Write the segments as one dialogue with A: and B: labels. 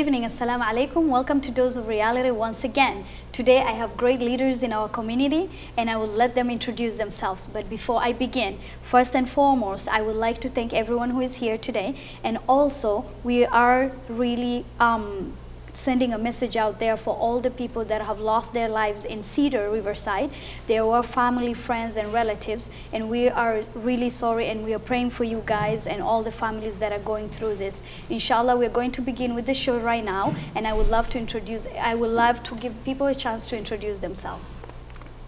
A: evening, Assalamu alaikum. Welcome to Dose of Reality once again. Today I have great leaders in our community and I will let them introduce themselves. But before I begin, first and foremost, I would like to thank everyone who is here today. And also, we are really sending a message out there for all the people that have lost their lives in Cedar Riverside. They were family, friends, and relatives, and we are really sorry, and we are praying for you guys and all the families that are going through this. Inshallah, we're going to begin with the show right now, and I would love to give people a chance to introduce themselves.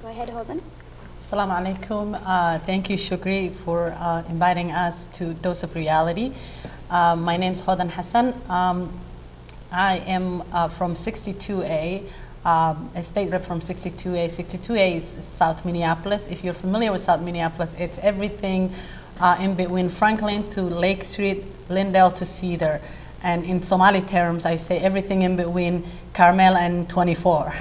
A: Go ahead, Hodan.
B: Assalamu alaikum. Thank you, Shukri, for inviting us to Dose of Reality. My name is Hodan Hassan. I am from 62A, a state rep from 62A. 62A is South Minneapolis. If you're familiar with South Minneapolis, it's everything in between Franklin to Lake Street, Lindale to Cedar. And in Somali terms, I say everything in between Carmel and 24.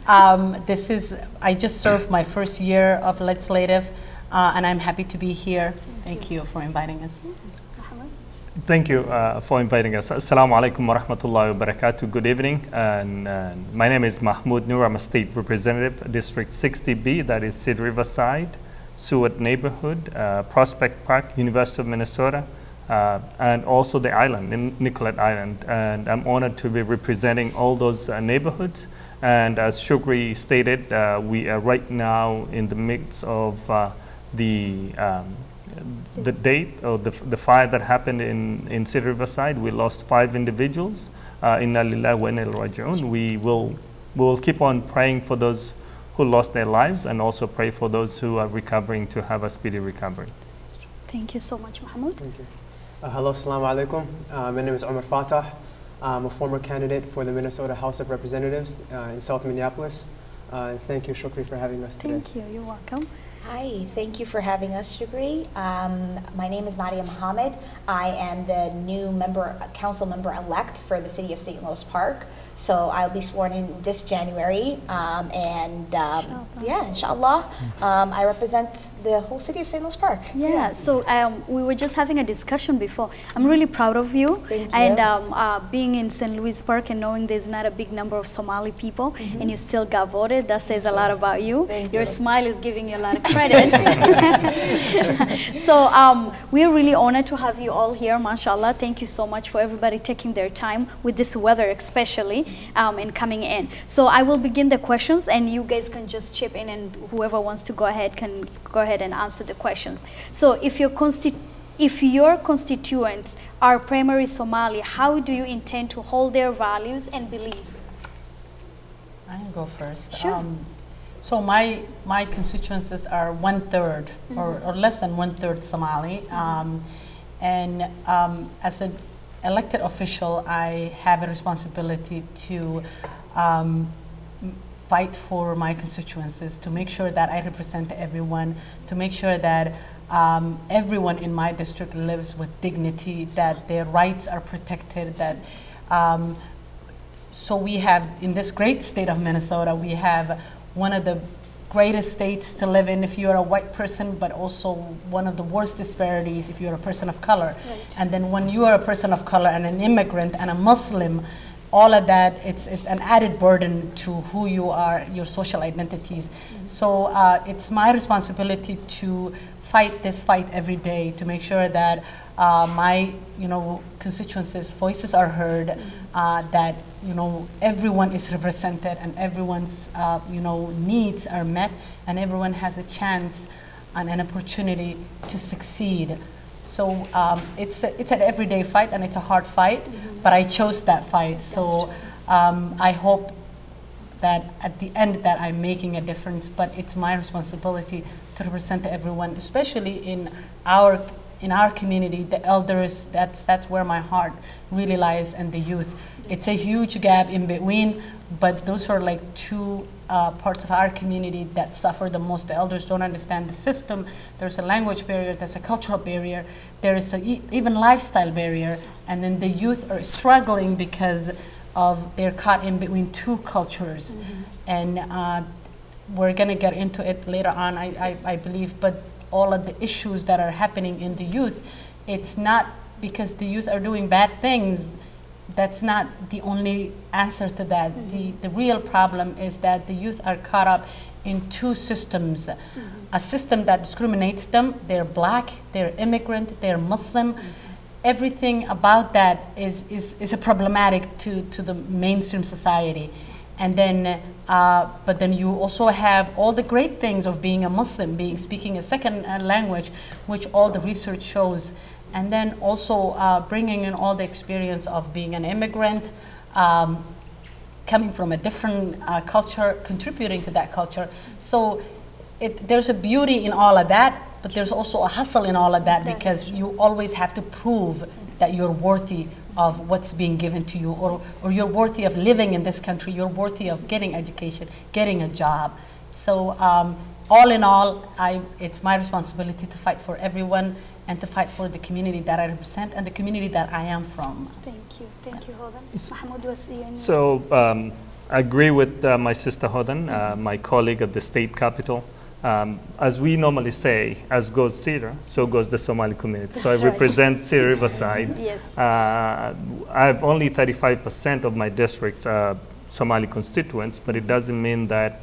B: I just served my first year of legislative, and I'm happy to be here. Thank you for inviting us.
C: Thank you for inviting us. Assalamu alaikum wa rahmatullahi wa barakatuh. Good evening. And my name is Mahmoud Noor. I'm a state representative, District 60B, that is Cedar Riverside, Seward Neighborhood, Prospect Park, University of Minnesota, and also the island, in Nicollet Island. And I'm honored to be representing all those neighborhoods. And as Shukri stated, we are right now in the midst of the date or the fire that happened in Cedar Riverside. We lost 5 individuals. Inna lillahi wa inna ilaihi raji'un. We will keep on praying for those who lost their lives and also pray for those who are recovering to have a speedy recovery.
A: Thank you so much, Mahmoud.
D: Thank you. Hello, assalamu alaikum. My name is Omar Fatah. I'm a former candidate for the Minnesota House of Representatives in South Minneapolis. Thank you, Shukri, for having us today.
A: Thank you. You're welcome.
E: Hi, thank you for having us, Shukri. My name is Nadia Mohammed. I am the new council member-elect for the city of St. Louis Park. So I'll be sworn in this January. Yeah, inshallah, I represent the whole city of St. Louis Park.
A: Yeah, so we were just having a discussion before. I'm really proud of you.
E: Thank you.
A: And being in St. Louis Park and knowing there's not a big number of Somali people and you still got voted, that says a lot about you. Your smile is giving you a lot of credit. So we're really honored to have you all here, mashallah. Thank you so much for everybody taking their time with this weather especially and coming in. So I will begin the questions and you guys can just chip in, and whoever wants to go ahead can go ahead and answer the questions. So if your constituents are primarily Somali, how do you intend to hold their values and beliefs?
B: I can go first.
A: Sure.
B: So my constituencies are 1/3 or less than 1/3 Somali, and as an elected official, I have a responsibility to fight for my constituencies, to make sure that I represent everyone, to make sure that everyone in my district lives with dignity, that their rights are protected, that so we have, in this great state of Minnesota, we have one of the greatest states to live in if you're a white person, but also one of the worst disparities if you're a person of color.
A: Right.
B: And then when you are a person of color and an immigrant and a Muslim, all of that, it's an added burden to who you are, your social identities. So it's my responsibility to fight this fight every day, to make sure that my constituencies' voices are heard, that everyone is represented and everyone's needs are met, and everyone has a chance and an opportunity to succeed. So it's an everyday fight and it's a hard fight, but I chose that fight. So I hope that at the end that I'm making a difference, but it's my responsibility to represent everyone, especially in our community, the elders. That's where my heart really lies, and the youth. It's a huge gap in between, but those are like two parts of our community that suffer the most. The elders don't understand the system. There's a language barrier, there's a cultural barrier, there is even lifestyle barrier, and then the youth are struggling because they're caught in between two cultures. And we're gonna get into it later on, I believe, but all of the issues that are happening in the youth, it's not because the youth are doing bad things. that's not the only answer to that. The real problem is that the youth are caught up in two systems. A system that discriminates them. They're black, they're immigrant, they're Muslim. Everything about that is a problematic to the mainstream society. And then, but then you also have all the great things of being a Muslim, speaking a second language, which all the research shows. And then also bringing in all the experience of being an immigrant, coming from a different culture, contributing to that culture. So there's a beauty in all of that, but there's also a hustle in all of that, because you always have to prove that you're worthy of what's being given to you, or you're worthy of living in this country, you're worthy of getting education, getting a job. So all in all, it's my responsibility to fight for everyone and to fight for the community that I represent and the community that I am from.
A: Thank you, Hodan. Mahmoud, what's your
C: So I agree with my sister Hodan, my colleague at the state capitol. As we normally say, as goes Cedar, so goes the Somali community. So I represent Cedar Riverside.
A: Yes.
C: I have only 35% of my district's Somali constituents, but it doesn't mean that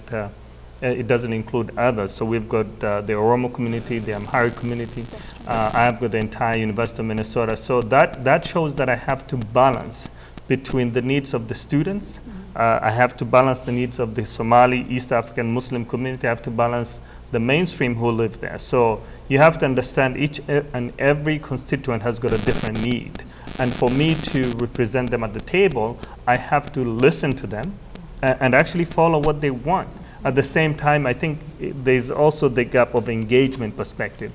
C: it doesn't include others. So we've got the Oromo community, the Amharic community. I have got the entire University of Minnesota. So that shows that I have to balance between the needs of the students. I have to balance the needs of the Somali, East African Muslim community. I have to balance the mainstream who live there. So you have to understand each and every constituent has got a different need. And for me to represent them at the table, I have to listen to them and actually follow what they want. At the same time, I think there's also the gap of engagement perspective.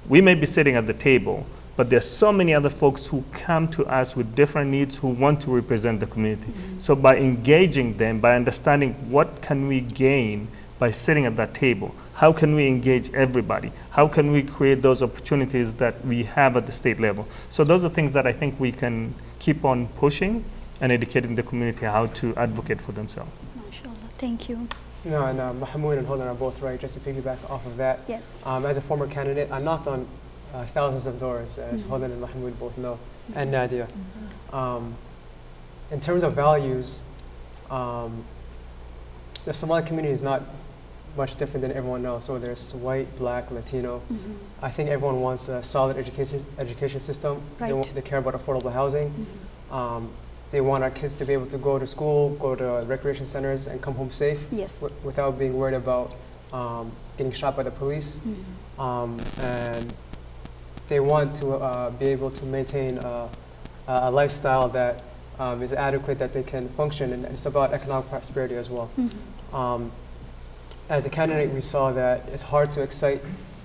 C: We may be sitting at the table, but there's so many other folks who come to us with different needs who want to represent the community. So by engaging them, by understanding what can we gain by sitting at that table, how can we engage everybody? How can we create those opportunities that we have at the state level? So those are things that I think we can keep on pushing and educating the community how to advocate for themselves.
A: MashaAllah. Thank you.
D: No, and Mahmoud and Hodan are both right. Just to piggyback off of that,
A: Yes.
D: As a former candidate, I knocked on thousands of doors, as Hodan and Mahmoud both know, and Nadia. In terms of values, the Somali community is not much different than everyone else, whether it's white, black, Latino. I think everyone wants a solid education system.
A: Right.
D: They care about affordable housing. They want our kids to be able to go to school, go to recreation centers, and come home safe.
A: Yes.
D: Without being worried about getting shot by the police. And they want to be able to maintain a lifestyle that is adequate, that they can function, and it's about economic prosperity as well. As a candidate, we saw that it's hard to excite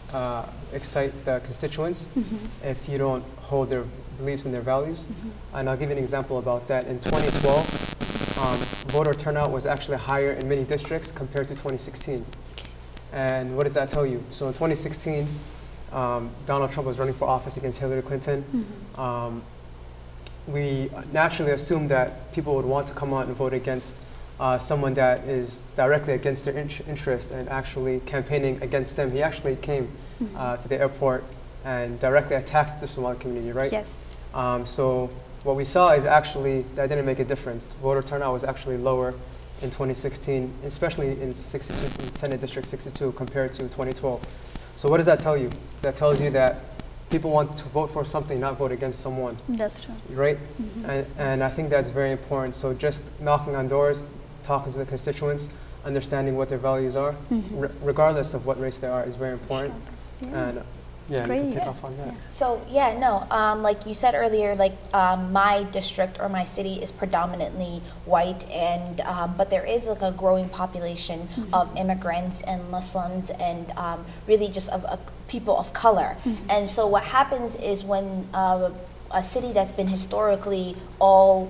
D: the constituents if you don't hold their beliefs and their values. And I'll give you an example about that. In 2012, voter turnout was actually higher in many districts compared to 2016. And what does that tell you? So in 2016, Donald Trump was running for office against Hillary Clinton. We naturally assumed that people would want to come out and vote against someone that is directly against their interest and actually campaigning against them. He actually came to the airport and directly attacked the Somali community, right?
A: Yes.
D: So what we saw is actually that didn't make a difference. Voter turnout was actually lower in 2016, especially in 62, in Senate District 62 compared to 2012. So what does that tell you? That tells you that people want to vote for something, not vote against someone.
A: That's true.
D: Right? And I think that's very important. So just knocking on doors, talking to the constituents, understanding what their values are, regardless of what race they are, is very important. And yeah, you can pick off on that.
E: So yeah, no, like you said earlier, like my district or my city is predominantly white, and but there is like a growing population of immigrants and Muslims and really just of people of color. And so what happens is when a city that's been historically all,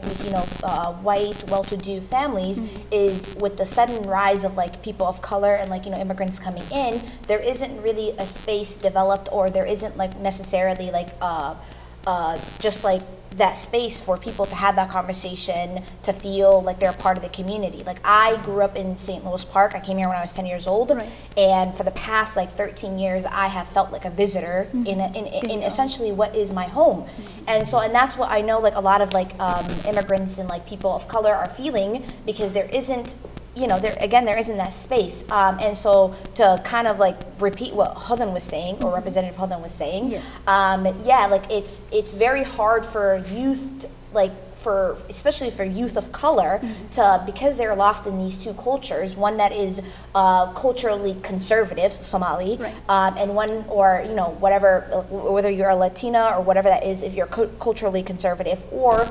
E: white, well-to-do families, is with the sudden rise of like people of color and like, immigrants coming in, there isn't really a space developed, or there isn't like necessarily like just like that space for people to have that conversation, to feel like they're a part of the community. Like, I grew up in St. Louis Park. I came here when I was 10 years old, and for the past like 13 years, I have felt like a visitor in essentially what is my home. And so, and that's what I know, like, a lot of like immigrants and like people of color are feeling, because there isn't, you know, there isn't that space. And so, to kind of like repeat what Hudan was saying, or Representative Hudan was saying, yeah, like it's very hard for youth, especially for youth of color, because they're lost in these two cultures, one that is culturally conservative, Somali, and one, or, you know, whatever, whether you're a Latina or whatever that is, if you're culturally conservative, or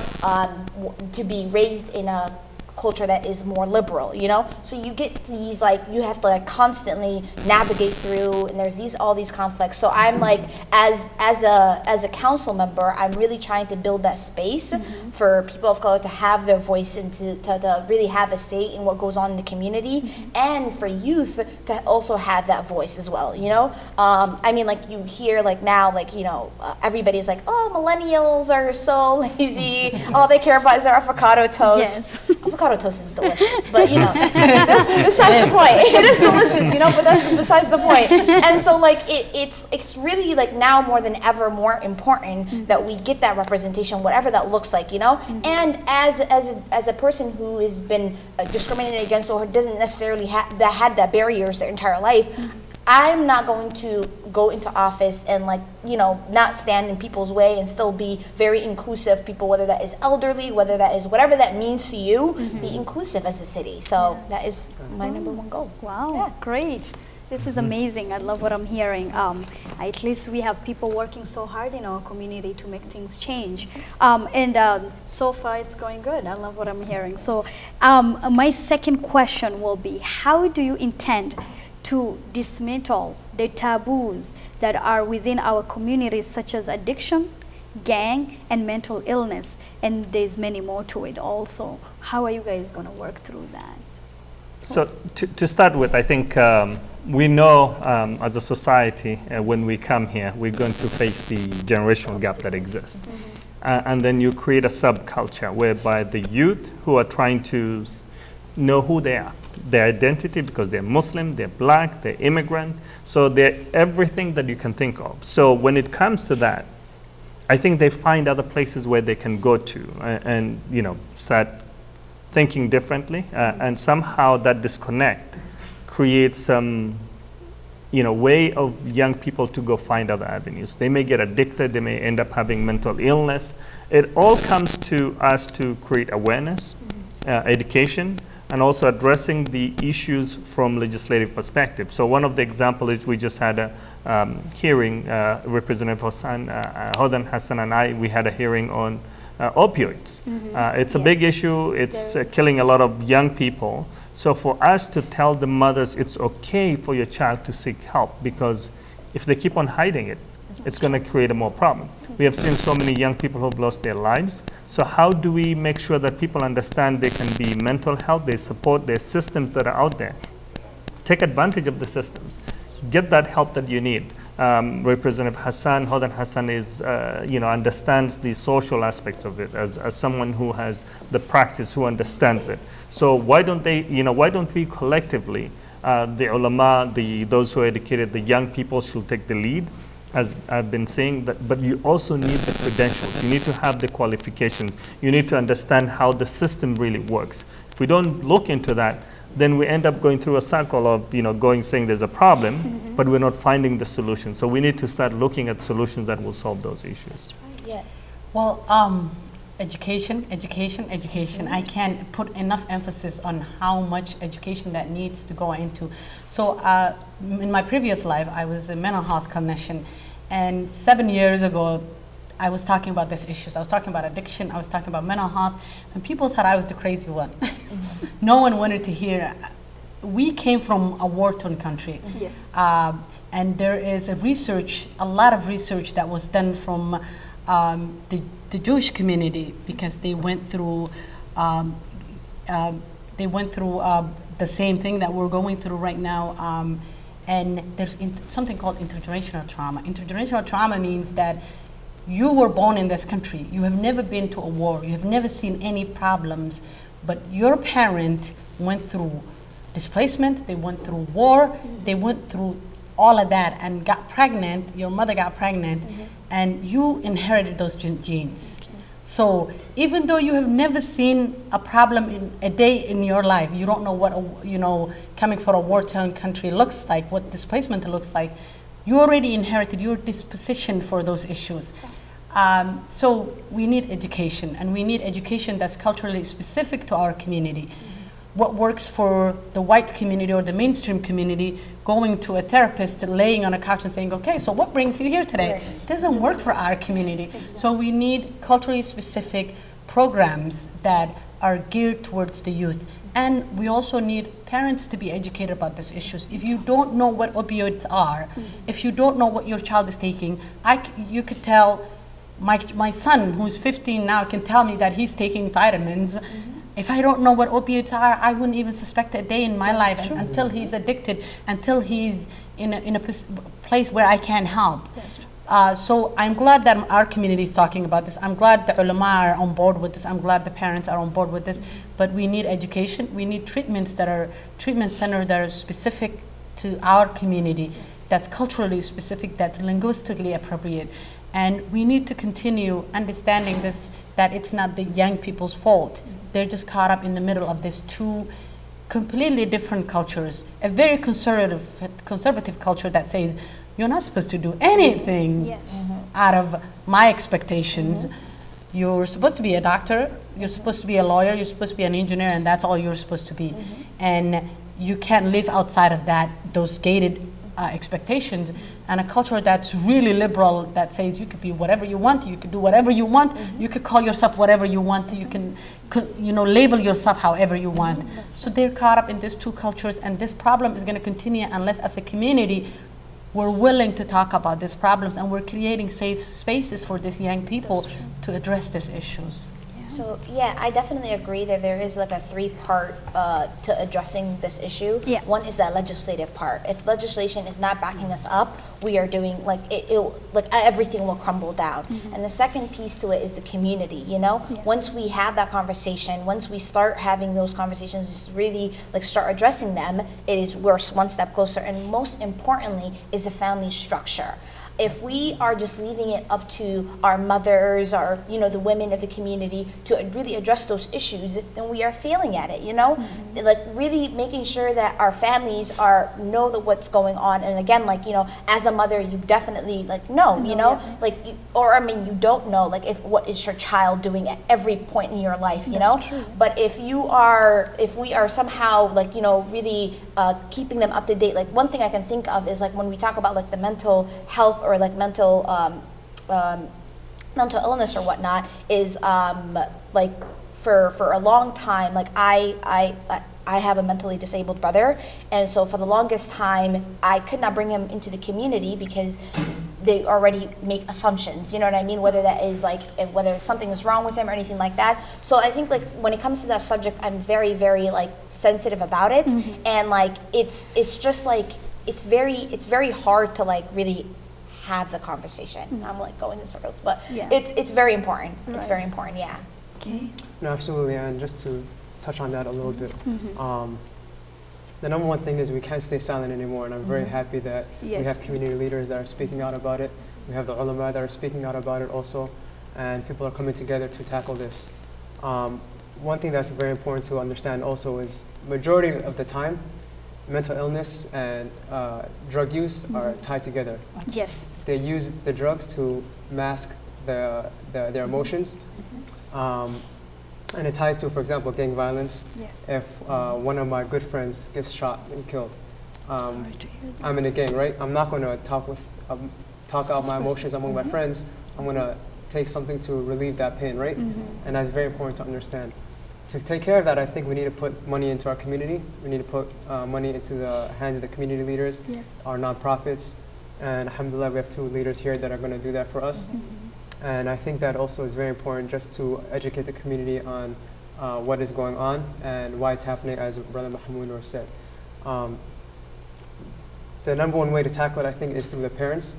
E: to be raised in a culture that is more liberal, you know? So you get these, like, you have to like constantly navigate through, and there's all these conflicts. So I'm like, as a council member, I'm really trying to build that space for people of color to have their voice, and to really have a say in what goes on in the community, and for youth to also have that voice as well, you know? I mean, like, you hear like now, like, you know, everybody's like, oh, millennials are so lazy, all they care about is their avocado toast. Avocado toast is delicious, but, you know, that's besides the point. It is delicious, you know, but that's besides the point. And so, like, it's really, like, now more than ever more important that we get that representation, whatever that looks like, you know. And as a person who has been discriminated against, or doesn't necessarily had that barriers their entire life, I'm not going to go into office and, like, you know, not stand in people's way, and still be very inclusive people, whether that is elderly, whether that is whatever that means to you, be inclusive as a city. So that is my number one goal.
A: Wow, great. This is amazing. I love what I'm hearing. At least we have people working so hard in our community to make things change. So far it's going good. I love what I'm hearing. So my second question will be, how do you intend to dismantle the taboos that are within our communities, such as addiction, gang, and mental illness? And there's many more to it also. How are you guys going to work through that?
C: So to start with, I think we know as a society, when we come here, we're going to face the generational gap that exists. And then you create a subculture whereby the youth who are trying to know who they are, their identity, because they're Muslim, they're black, they're immigrant, so they're everything that you can think of. So when it comes to that, I think they find other places where they can go to and you know, start thinking differently, and somehow that disconnect creates some, you know, way of young people to go find other avenues. They may get addicted, they may end up having mental illness. It all comes to us to create awareness, education, and also addressing the issues from legislative perspective. So one of the examples is we just had a hearing, Representative Hudan Hassan and I, we had a hearing on opioids. It's a big issue. It's killing a lot of young people. So for us to tell the mothers it's okay for your child to seek help, because if they keep on hiding it, it's going to create a more problem. We have seen so many young people who have lost their lives. So how do we make sure that people understand there can be mental health, they support, there's systems that are out there. Take advantage of the systems. Get that help that you need. Representative Hudan Hassan is, you know, understands the social aspects of it as someone who has the practice, who understands it. So why don't they, you know, why don't we collectively, the ulama, those who are educated, the young people should take the lead, as I've been saying, but you also need the credentials. You need to have the qualifications. You need to understand how the system really works. If we don't look into that, then we end up going through a cycle of, you know, saying there's a problem, but we're not finding the solution. So we need to start looking at solutions that will solve those issues.
E: Yeah.
B: Well, education. I can't put enough emphasis on how much education that needs to go into. So in my previous life, I was a mental health clinician, and 7 years ago, I was talking about these issues. I was talking about addiction, I was talking about mental health, and people thought I was the crazy one. No one wanted to hear. We came from a war-torn country.
A: Yes.
B: And there is a lot of research that was done from the Jewish community, because they went through the same thing that we're going through right now. And there's something called intergenerational trauma. Intergenerational trauma means that you were born in this country. You have never been to a war. You have never seen any problems. But your parent went through displacement. They went through war. They went through all of that and got pregnant. Your mother got pregnant, and you inherited those genes. So even though you have never seen a problem in a day in your life, you don't know what coming from a war-torn country looks like, what displacement looks like. You already inherited your disposition for those issues. So we need education, and we need education that's culturally specific to our community. What works for the white community or the mainstream community, going to a therapist, laying on a couch and saying, okay, so what brings you here today? Doesn't work for our community. So we need culturally specific programs that are geared towards the youth. And we also need parents to be educated about these issues. If you don't know what opioids are, if you don't know what your child is taking, you could tell, my son, who's 15 now, can tell me that he's taking vitamins. If I don't know what opiates are, I wouldn't even suspect a day in my life until he's addicted, until he's in a place where I can help. So I'm glad that our community is talking about this. I'm glad the ulama are on board with this. I'm glad the parents are on board with this. But we need education. We need treatment centers that are specific to our community, that's culturally specific, that's linguistically appropriate. And we need to continue understanding this, that it's not the young people's fault. They're just caught up in the middle of these two completely different cultures. A very conservative culture that says, you're not supposed to do anything out of my expectations. You're supposed to be a doctor, you're supposed to be a lawyer, you're supposed to be an engineer, and that's all you're supposed to be. And you can't live outside of that, those gated expectations. And a culture that's really liberal, that says you could be whatever you want, you could do whatever you want, you could call yourself whatever you want, you can label yourself however you want. So they're caught up in these two cultures, and this problem is going to continue unless as a community we're willing to talk about these problems, and we're creating safe spaces for these young people to address these issues.
E: So yeah, I definitely agree that there is like a three-part to addressing this issue. One is that legislative part. If legislation is not backing us up, we are doing like everything will crumble down. And the second piece to it is the community. Once we have that conversation, once we start having those conversations, just really like start addressing them, we're one step closer. And most importantly is the family structure. If we are just leaving it up to our mothers or the women of the community to really address those issues, then we are failing at it. Like really making sure that our families know what's going on. And again, as a mother, you definitely know, you don't know what is your child doing at every point in your life,
A: True.
E: But if we are somehow really keeping them up to date, one thing I can think of is when we talk about the mental health or mental illness or whatnot, is for a long time, I have a mentally disabled brother, and so for the longest time I could not bring him into the community because they already make assumptions, you know what I mean, whether that is whether something is wrong with him or anything like that. So I think when it comes to that subject, I'm very, very sensitive about it, and it's just it's very hard to really have the conversation. I'm going in circles, but it's very important. It's very important,
A: Okay.
D: No, absolutely, and just to touch on that a little bit, the number one thing is we can't stay silent anymore, and I'm very happy that we have community leaders that are speaking out about it. We have the ulama that are speaking out about it also, and people are coming together to tackle this. One thing that's very important to understand also is majority of the time, mental illness and drug use are tied together.
A: Yes.
D: They use the drugs to mask their emotions. And it ties to, for example, gang violence.
A: Yes.
D: If one of my good friends gets shot and killed,
A: Sorry to hear that.
D: I'm in a gang, right? I'm not going to talk out my emotions among my friends. I'm going to take something to relieve that pain, right? And that's very important to understand. To take care of that, I think we need to put money into our community. We need to put money into the hands of the community leaders, our nonprofits, and alhamdulillah, we have 2 leaders here that are going to do that for us. And I think that also is very important just to educate the community on what is going on and why it's happening, as Brother Mahmoud Noor said. The number one way to tackle it, I think, is through the parents.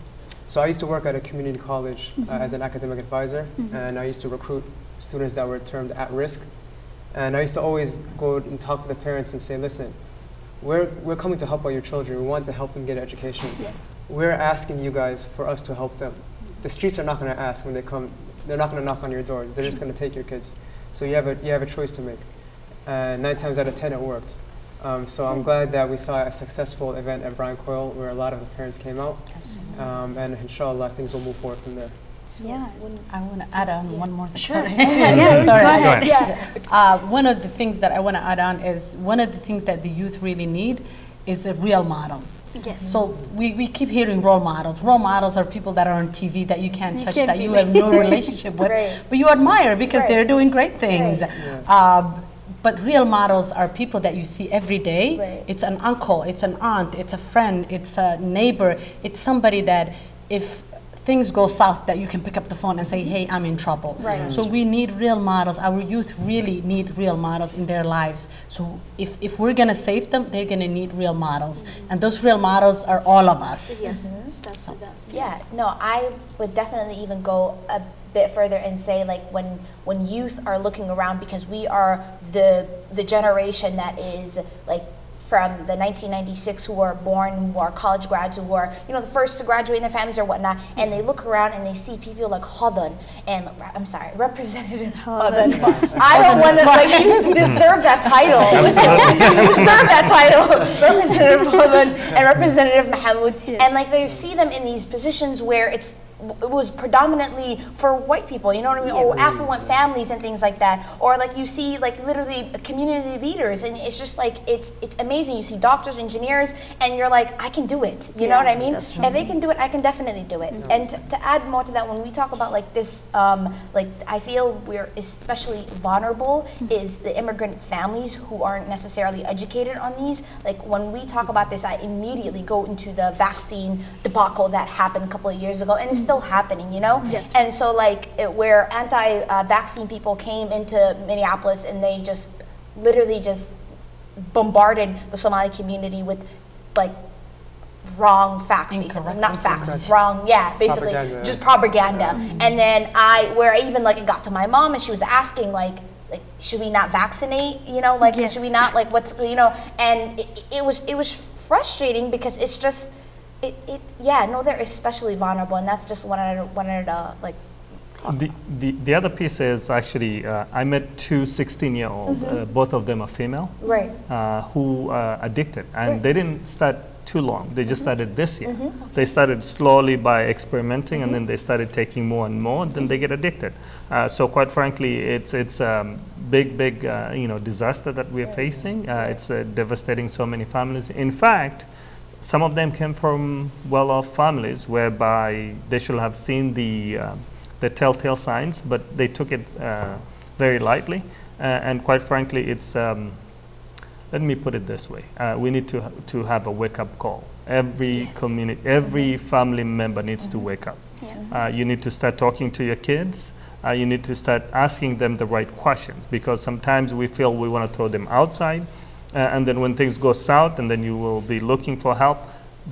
D: So I used to work at a community college as an academic advisor, and I used to recruit students that were termed at risk. And I used to always go and talk to the parents and say, listen, we're coming to help out your children. We want to help them get an education.
A: Yes.
D: We're asking you guys for us to help them. The streets are not going to ask when they come. They're not going to knock on your doors. They're just going to take your kids. So you have a choice to make. 9 times out of 10 it worked. So I'm glad that we saw a successful event at Brian Coyle where a lot of the parents came out. And inshallah, things will move forward from there.
A: Yeah.
B: I want to add on one more thing.
E: Sure.
B: Sorry.
A: Yeah,
B: Sorry.
A: go ahead.
E: Yeah.
B: One of the things that I want to add on is one of the things that the youth really need is a real model.
A: Yes.
B: So we keep hearing role models. Role models are people that are on TV that you can't touch,
A: can't
B: that
A: be
B: you
A: like-
B: have no relationship with,
E: Right.
B: but you admire because
E: Right.
B: they're doing great things.
E: Right.
B: But real models are people that you see every day.
E: Right.
B: It's an uncle, it's an aunt, it's a friend, it's a neighbor. It's somebody that if things go south that you can pick up the phone and say, hey, I'm in trouble.
E: Right.
B: So we need real models. Our youth really need real models in their lives. So if we're gonna save them, they're gonna need real models. And those real models are all of us.
A: Yes, that's with us.
E: Yeah, no, I would definitely even go a bit further and say like when youth are looking around, because we are the generation that is like from the 1996 who are born, who are college grads, who are, you know, the first to graduate in their families or whatnot, and they look around and they see people like Hodan and, I'm sorry, Representative Hodan. I don't want to, like, you deserve that title. You deserve that title, Representative Hodan and Representative Mahmoud. And like they see them in these positions where it was predominantly for white people, you know what I mean, or affluent families and things like that, or like you see like literally community leaders, and it's just like it's amazing. You see doctors, engineers, and you're like, I can do it. You know what I mean? If they can do it, I can definitely do it. And to add more to that, when we talk about like this, like I feel we're especially vulnerable is the immigrant families who aren't necessarily educated on these. Like when we talk about this, I immediately go into the vaccine debacle that happened a couple of years ago, and it's still happening, you know?
A: Yes.
E: And so like where anti-vaccine people came into Minneapolis and they just literally just bombarded the Somali community with like wrong facts, basically. Not facts, wrong, yeah, basically
D: Propaganda.
E: just propaganda. And then where I even like it got to my mom and she was asking like should we not vaccinate, you know, like
A: Yes.
E: should we not, like what's, you know, and it was frustrating because it's just yeah, no, they're especially vulnerable, and that's just wanted to like.
C: The other piece is actually I met two 16-year-old, both of them are female,
E: Right.
C: who are addicted, and
E: Right.
C: they didn't start too long. They just started this year. They started slowly by experimenting, and then they started taking more and more. Then they get addicted. So quite frankly, it's big disaster that we're facing. It's devastating so many families. In fact, some of them came from well-off families whereby they should have seen the telltale signs, but they took it very lightly. And quite frankly, it's, let me put it this way. We need to have a wake-up call. Every community, every family member needs to wake up. You need to start talking to your kids. You need to start asking them the right questions, because sometimes we feel we want to throw them outside. And then when things go south, and then you will be looking for help,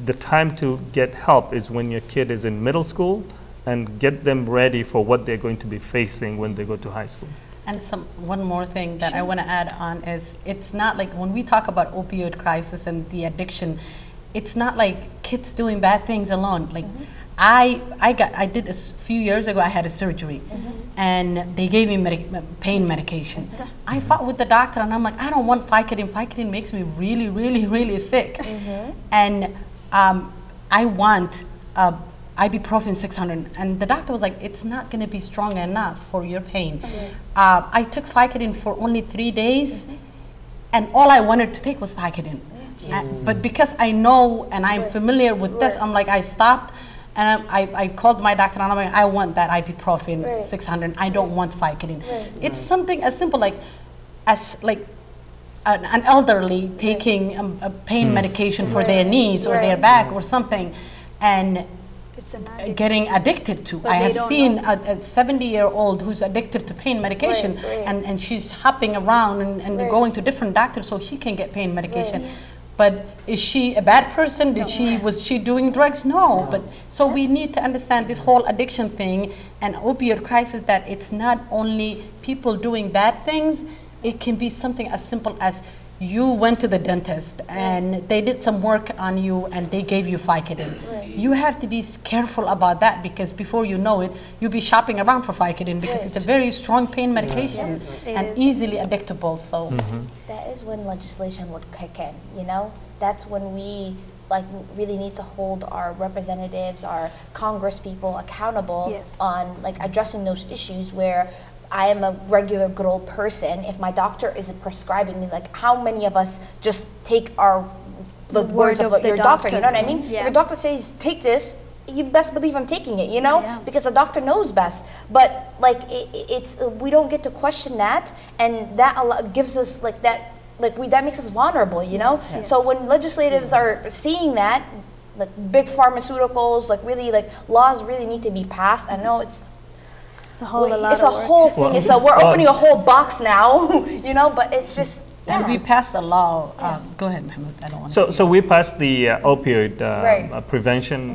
C: the time to get help is when your kid is in middle school, and get them ready for what they're going to be facing when they go to high school.
B: And one more thing that I want to add on is, it's not like when we talk about opioid crisis and the addiction, it's not like kids doing bad things alone. Like I did a few years ago, I had a surgery, and they gave me pain medication. I fought with the doctor, and I'm like, I don't want Vicodin. Vicodin makes me really, really, really sick. And I want ibuprofen 600, and the doctor was like, it's not going to be strong enough for your pain. I took Vicodin for only 3 days, and all I wanted to take was Vicodin. But because I know and I'm familiar with this, I'm like, I stopped. And I called my doctor, and I'm like, I want that ibuprofen 600. I don't want Vicodin. It's something as simple like an elderly taking a pain medication for their knees or their back or something, and getting addicted to. I have seen a 70-year-old who's addicted to pain medication, and she's hopping around and going to different doctors so she can get pain medication. But is she a bad person? Was she doing drugs? No. But so we need to understand this whole addiction thing and opioid crisis, that it's not only people doing bad things. It can be something as simple as you went to the dentist and they did some work on you and they gave you Vicodin. You have to be careful about that, because before you know it, you'll be shopping around for Vicodin, because it's a very strong pain medication and easily addictable. So
E: that is when legislation would kick in, you know? That's when we really need to hold our representatives, our Congress people accountable on addressing those issues where I am a regular good old person. If my doctor isn't prescribing me, how many of us just take the words of your doctor, you know what I mean? If your doctor says, take this, you best believe I'm taking it, you know? Because the doctor knows best. But we don't get to question that, and that gives us that makes us vulnerable, you know? So when legislatives are seeing that, big pharmaceuticals, laws really need to be passed. I know it's a whole thing. We're opening a whole box now, you know, but it's just.
B: And we passed a law. Go ahead, Mahmoud. I don't want to.
C: So we passed the opioid prevention.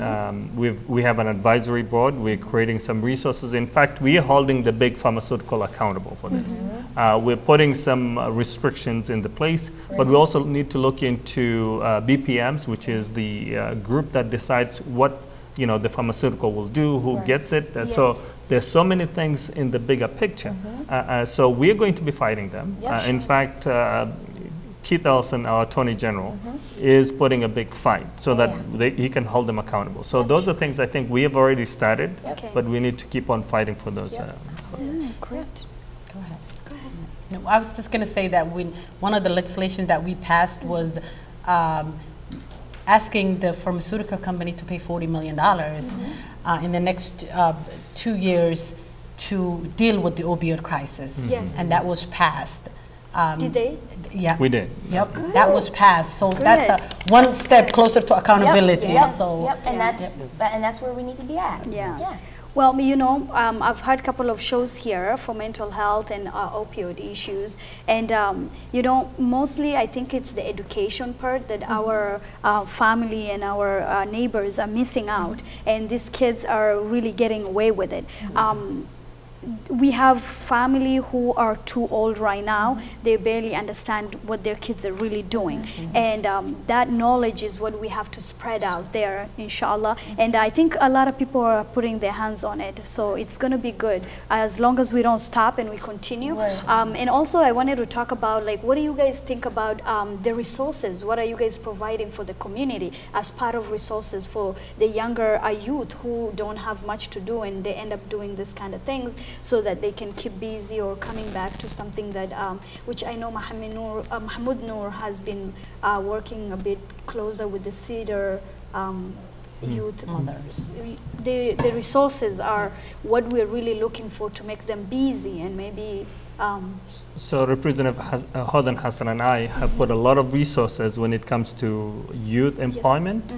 C: We have an advisory board. We're creating some resources. In fact, we are holding the big pharmaceutical accountable for this. We're putting some restrictions into place, but we also need to look into BPMs, which is the group that decides what the pharmaceutical will do, who gets it. And so there's so many things in the bigger picture. So we're going to be fighting them. In fact, Keith Ellison, our Attorney General, is putting a big fight so that he can hold them accountable. So those are things I think we have already started, but we need to keep on fighting for those.
A: Great.
B: Go ahead. No, I was just going to say that one of the legislation that we passed was asking the pharmaceutical company to pay $40 million in the next 2 years to deal with the opioid crisis. And that was passed.
A: Did they?
B: Yeah.
C: We did.
B: Yep, that was passed. So that's one step closer to accountability. So
E: and that's where we need to be at.
A: Well, you know, I've had a couple of shows here for mental health and opioid issues, and you know, mostly I think it's the education part that our family and our neighbors are missing out, and these kids are really getting away with it. We have family who are too old right now. They barely understand what their kids are really doing. And that knowledge is what we have to spread out there, inshallah. And I think a lot of people are putting their hands on it. So it's going to be good as long as we don't stop and we continue. And also I wanted to talk about, like, what do you guys think about the resources? What are you guys providing for the community as part of resources for the younger youth who don't have much to do and they end up doing this kind of things, so that they can keep busy or coming back to something that, which I know Mahmoud Noor has been working a bit closer with the Cedar youth mothers. The resources are what we're really looking for to make them busy and maybe.
C: So Representative Hodan Hassan and I have put a lot of resources when it comes to youth employment.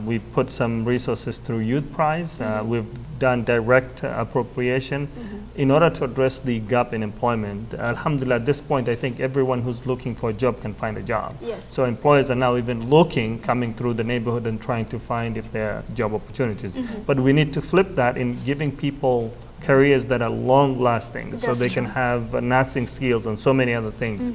C: We put some resources through Youth Prize. We've done direct appropriation in order to address the gap in employment. Alhamdulillah, at this point, I think everyone who's looking for a job can find a job. So employers are now even looking, coming through the neighborhood and trying to find if there are job opportunities. But we need to flip that in giving people careers that are long-lasting, so they can have nursing skills and so many other things.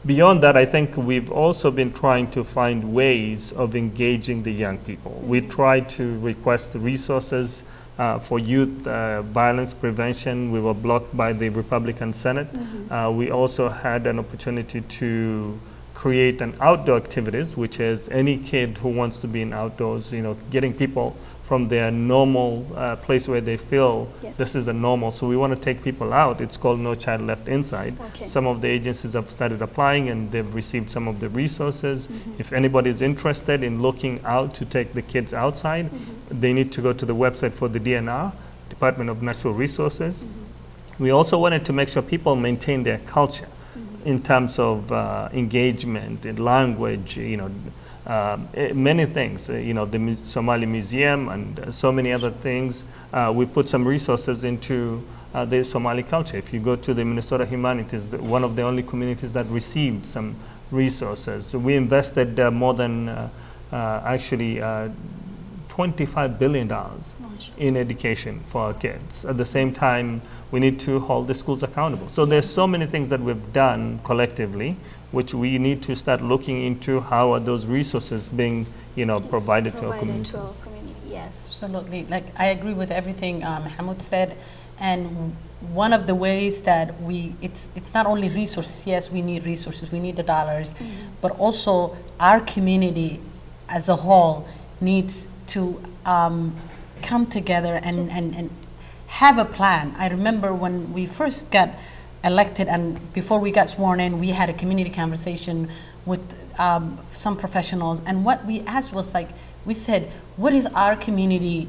C: Beyond that, I think we've also been trying to find ways of engaging the young people. We try to request resources for youth violence prevention. We were blocked by the Republican Senate. We also had an opportunity to create an outdoor activities, which is any kid who wants to be in outdoors, you know, getting people from their normal place where they feel this is the normal. So we want to take people out. It's called No Child Left Inside. Some of the agencies have started applying and they've received some of the resources. If anybody is interested in looking out to take the kids outside, they need to go to the website for the DNR, Department of Natural Resources. We also wanted to make sure people maintain their culture in terms of engagement in language, you know, many things, you know, the Somali Museum and so many other things. We put some resources into the Somali culture. If you go to the Minnesota Humanities, one of the only communities that received some resources. So we invested more than actually $25 billion in education for our kids. At the same time, we need to hold the schools accountable. So there's so many things that we've done collectively, which we need to start looking into how are those resources being, provided to our communities.
A: Yes.
B: Absolutely. Like, I agree with everything Mahmoud said. And one of the ways that it's not only resources. Yes, we need resources, we need the dollars, but also our community as a whole needs to come together and have a plan. I remember when we first got elected and before we got sworn in, we had a community conversation with some professionals, and what we asked was like, we said, what is our community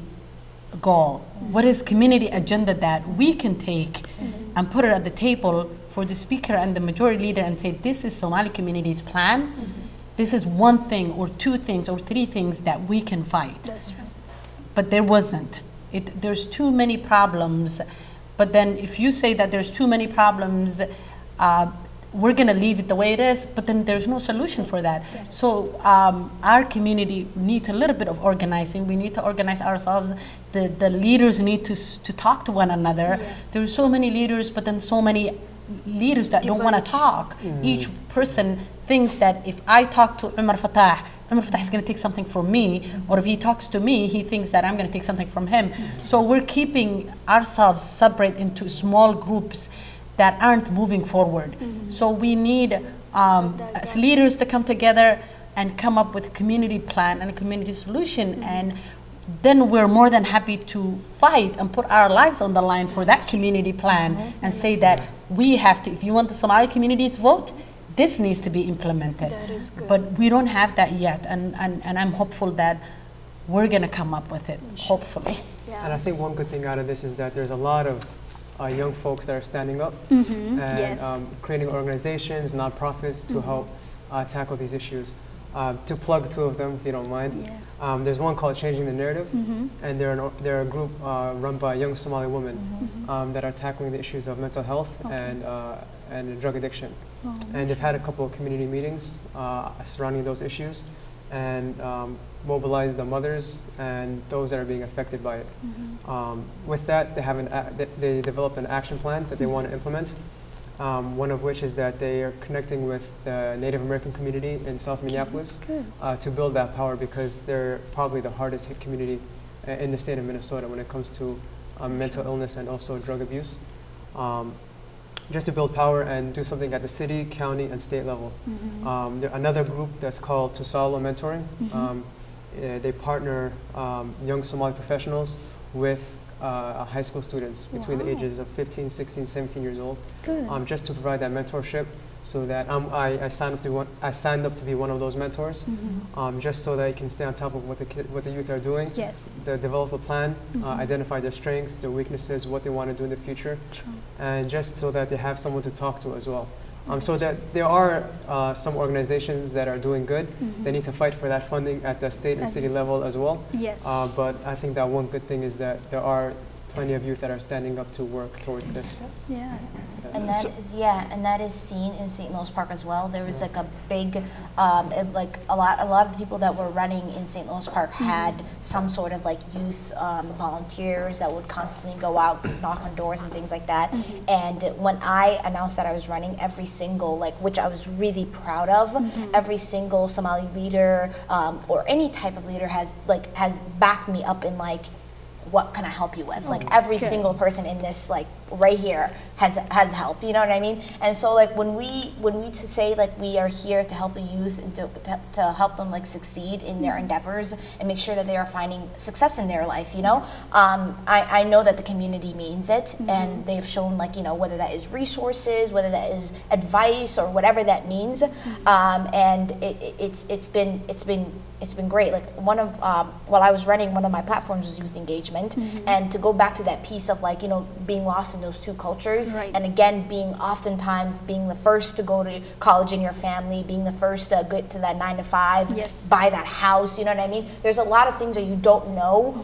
B: goal? What is community agenda that we can take and put it at the table for the speaker and the majority leader and say, this is Somali community's plan. This is one thing or two things or three things that we can fight.
A: That's right.
B: But there wasn't. There's too many problems. But then if you say that there's too many problems, we're going to leave it the way it is, but then there's no solution for that. Yes. So our community needs a little bit of organizing. We need to organize ourselves. The leaders need to talk to one another. Yes. There's so many leaders, but then so many leaders that don't want to talk. Each person thinks that if I talk to Umar Fatah is going to take something from me, or if he talks to me, he thinks that I'm going to take something from him. So we're keeping ourselves separate into small groups that aren't moving forward. So we need as leaders to come together and come up with a community plan and a community solution, and then we're more than happy to fight and put our lives on the line for that community plan and say that we have to, if you want the Somali community's vote, this needs to be implemented.
A: That is good.
B: But we don't have that yet, and I'm hopeful that we're going to come up with it, hopefully.
A: Yeah.
D: And I think one good thing out of this is that there's a lot of young folks that are standing up and creating organizations, nonprofits to help tackle these issues. To plug two of them, if you don't mind.
A: Yes.
D: There's one called Changing the Narrative, and they're a group run by young Somali women that are tackling the issues of mental health and drug addiction. And they've had a couple of community meetings surrounding those issues, and mobilized the mothers and those that are being affected by it. With that, they developed an action plan that they want to implement. One of which is that they are connecting with the Native American community in South Minneapolis to build that power, because they're probably the hardest hit community in the state of Minnesota when it comes to mental illness and also drug abuse. Just to build power and do something at the city, county, and state level. Another group that's called Tusala Mentoring. They partner young Somali professionals with high school students between the ages of 15, 16, 17 years old, just to provide that mentorship, so that I signed up to be one of those mentors, just so that I can stay on top of what the youth are doing, develop a plan, identify their strengths, their weaknesses, what they want to do in the future, and just so that they have someone to talk to as well. So that there are some organizations that are doing good. They need to fight for that funding at the state and city level as well.
A: Yes.
D: But I think that one good thing is that there are plenty of youth that are standing up to work towards this.
A: Yeah.
E: And that is seen in St. Louis Park as well. There was like a big, like a lot of the people that were running in St. Louis Park had some sort of like youth volunteers that would constantly go out, knock on doors and things like that. And when I announced that I was running, every single, which I was really proud of, every single Somali leader or any type of leader has backed me up in what can I help you with? Every single person in this, right here has helped, you know what I mean? And so when we to say we are here to help the youth and to help them succeed in their endeavors and make sure that they are finding success in their life, you know? I know that the community means it, and they've shown whether that is resources, whether that is advice or whatever that means, and it's been great. One of while I was running, one of my platforms was youth engagement, and to go back to that piece of being lost in those two cultures, and again oftentimes being the first to go to college in your family, being the first to get to that 9 to 5, buy that house, you know what I mean? There's a lot of things that you don't know.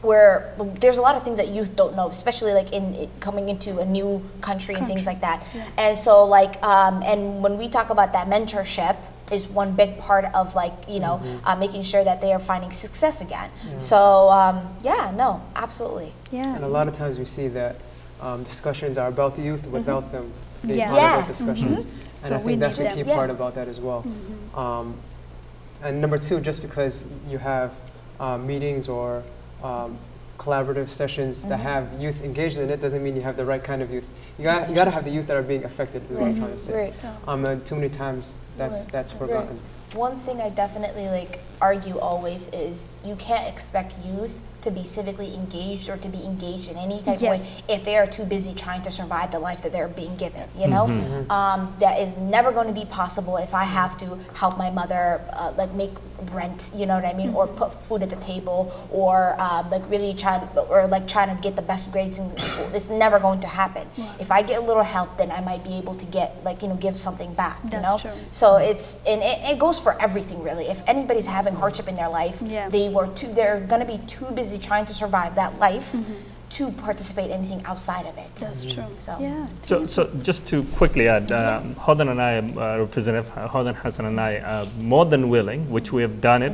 E: where there's a lot of things that youth don't know, especially like in coming into a new country and things like that.
A: Yeah.
E: And so like, and when we talk about that mentorship is one big part of like, you know, making sure that they are finding success again. So yeah, no, absolutely.
A: Yeah.
D: And a lot of times we see that discussions are about the youth without them being
A: Yeah.
D: part
E: Yeah.
D: of those discussions. And
A: So
D: I
A: we
D: think that's
A: need
D: the key
A: them.
D: part about that as well. And number two, just because you have meetings or collaborative sessions that have youth engaged in it doesn't mean you have the right kind of youth. You got to have the youth that are being affected, is what I'm trying to say.
E: Right.
D: And too many times that's forgotten.
E: One thing I definitely like argue always is you can't expect youth to be civically engaged or to be engaged in any type of way if they are too busy trying to survive the life that they're being given, you know? That is never going to be possible if I have to help my mother like make rent, you know what I mean, or put food at the table, or like really trying to get the best grades in school. It's never going to happen. If I get a little help, then I might be able to get like, you know, give something back, you know?
A: True.
E: So it goes for everything really. If anybody's having hardship in their life, they're going to be too busy trying to survive that life to participate in anything outside of it.
A: That's true.
E: So,
A: yeah.
C: So just to quickly add, Hodan and I, Representative Hodan Hassan and I, are more than willing, which we have done it,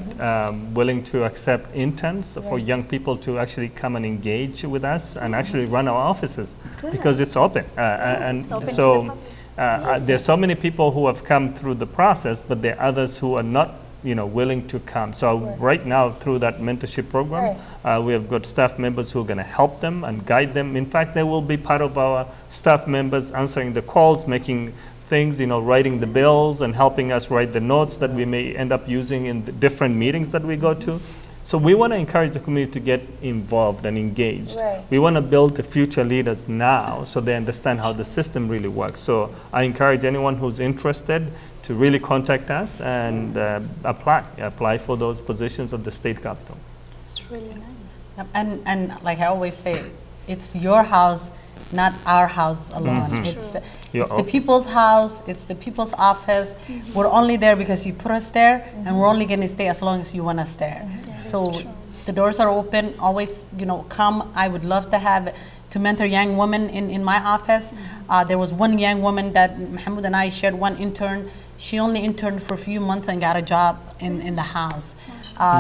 C: willing to accept interns for young people to actually come and engage with us and actually run our offices because it's open. And
A: It's open to
C: so
A: the public.
C: there's so many people who have come through the process, but there are others who are not, you know, willing to come. So right now, through that mentorship program, we have got staff members who are going to help them and guide them. In fact, they will be part of our staff members answering the calls, making things, you know, writing the bills and helping us write the notes that we may end up using in the different meetings that we go to. So we want to encourage the community to get involved and engaged. We want to build the future leaders now so they understand how the system really works. So I encourage anyone who's interested to really contact us and apply for those positions at the state capitol.
A: It's really nice.
B: And like I always say, it's your house, not our house alone. It's the people's house, it's the people's office. We're only there because you put us there, and we're only going to stay as long as you want us there. So the doors are open. Always, you know, come. I would love to mentor young women in my office. There was one young woman that Mahmoud and I shared one intern. She only interned for a few months and got a job in the house.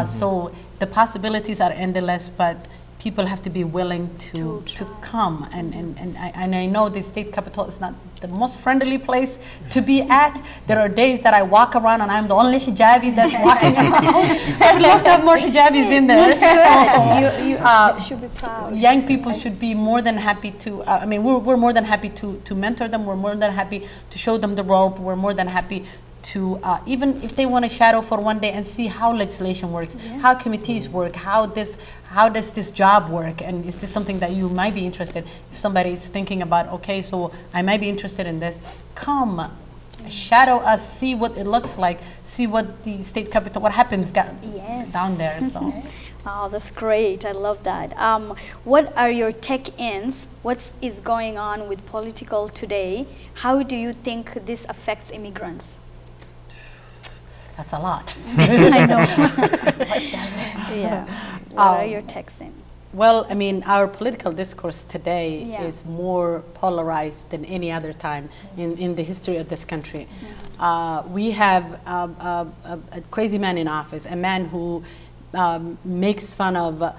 B: So the possibilities are endless, but people have to be willing to come. And I know the state capitol is not the most friendly place to be at. There are days that I walk around and I'm the only hijabi that's walking around. I'd love to have more hijabis in there.
A: You should be proud.
B: Young people should be more than happy to, we're more than happy to mentor them. We're more than happy to show them the rope. We're more than happy to, even if they want to shadow for one day and see how legislation works, how committees work, how does this job work, and is this something that you might be interested? If somebody is thinking about, okay, so I might be interested in this, come, shadow us, see what it looks like, see what the state capitol, what happens down there. So.
A: Oh, that's great. I love that. What are your tech-ins? What is going on with political today? How do you think this affects immigrants?
B: That's a lot.
A: I know. What are your tech-ins?
B: Well, I mean, our political discourse today is more polarized than any other time in the history of this country. We have a crazy man in office, a man who makes fun of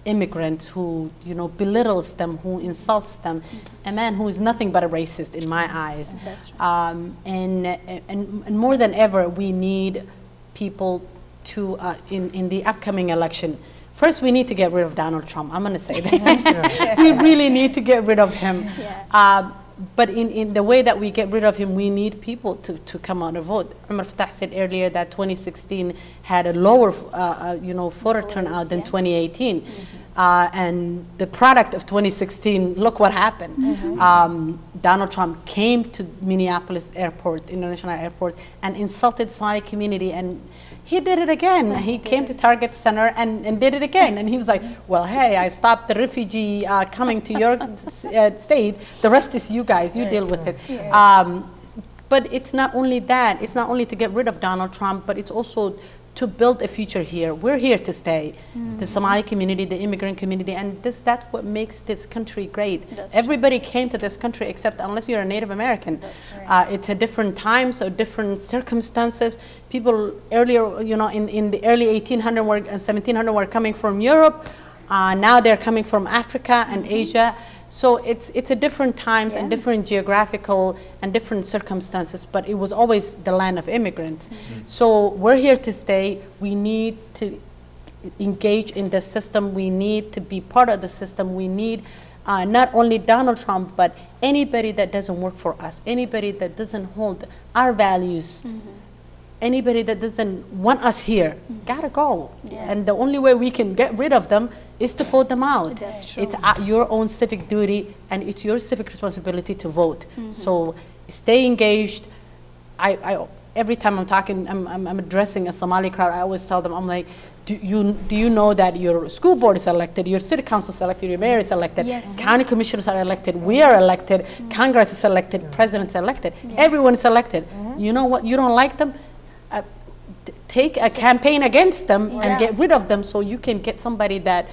B: immigrants, who belittles them, who insults them, a man who is nothing but a racist in my eyes. And more than ever, we need people to in the upcoming election. First, we need to get rid of Donald Trump. I'm going to say that. We really need to get rid of him. But in the way that we get rid of him, we need people to come out and vote. Umar Fattah said earlier that 2016 had a lower voter turnout than 2018. And the product of 2016, look what happened. Donald Trump came to Minneapolis Airport, International Airport, and insulted the Somali community, and he did it again. He came to Target Center and did it again. And he was like, well, hey, I stopped the refugee coming to your state. The rest is you guys. You deal with it. But it's not only that. It's not only to get rid of Donald Trump, but it's also to build a future here. We're here to stay. The Somali community, the immigrant community, and that's what makes this country great. Everybody came to this country except unless you're a Native American. Right. It's a different time, so different circumstances. People earlier, you know, in the early 1800 were, 1700 were coming from Europe. Now they're coming from Africa and Asia. So it's a different times and different geographical and different circumstances, but it was always the land of immigrants. So we're here to stay. We need to engage in the system. We need to be part of the system. We need not only Donald Trump, but anybody that doesn't work for us, anybody that doesn't hold our values, anybody that doesn't want us here, gotta go. And the only way we can get rid of them is to vote them out.
A: That's true.
B: It's your own civic duty, and it's your civic responsibility to vote. So stay engaged. Every time I'm talking, I'm addressing a Somali crowd, I always tell them, I'm like, do you know that your school board is elected, your city council is elected, your mayor is elected, county commissioners are elected, we are elected, Congress is elected, president's elected, everyone is elected. You know what, you don't like them? Take a campaign against them and get rid of them, so you can get somebody that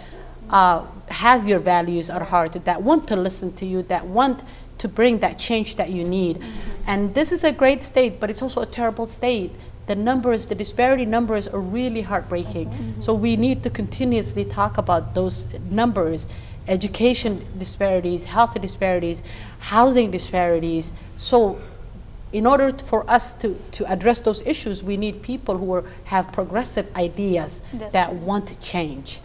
B: has your values at heart, that want to listen to you, that want to bring that change that you need. And this is a great state, but it's also a terrible state. The numbers, the disparity numbers are really heartbreaking. So we need to continuously talk about those numbers, education disparities, health disparities, housing disparities. So in order for us to address those issues, we need people who have progressive ideas that want to change.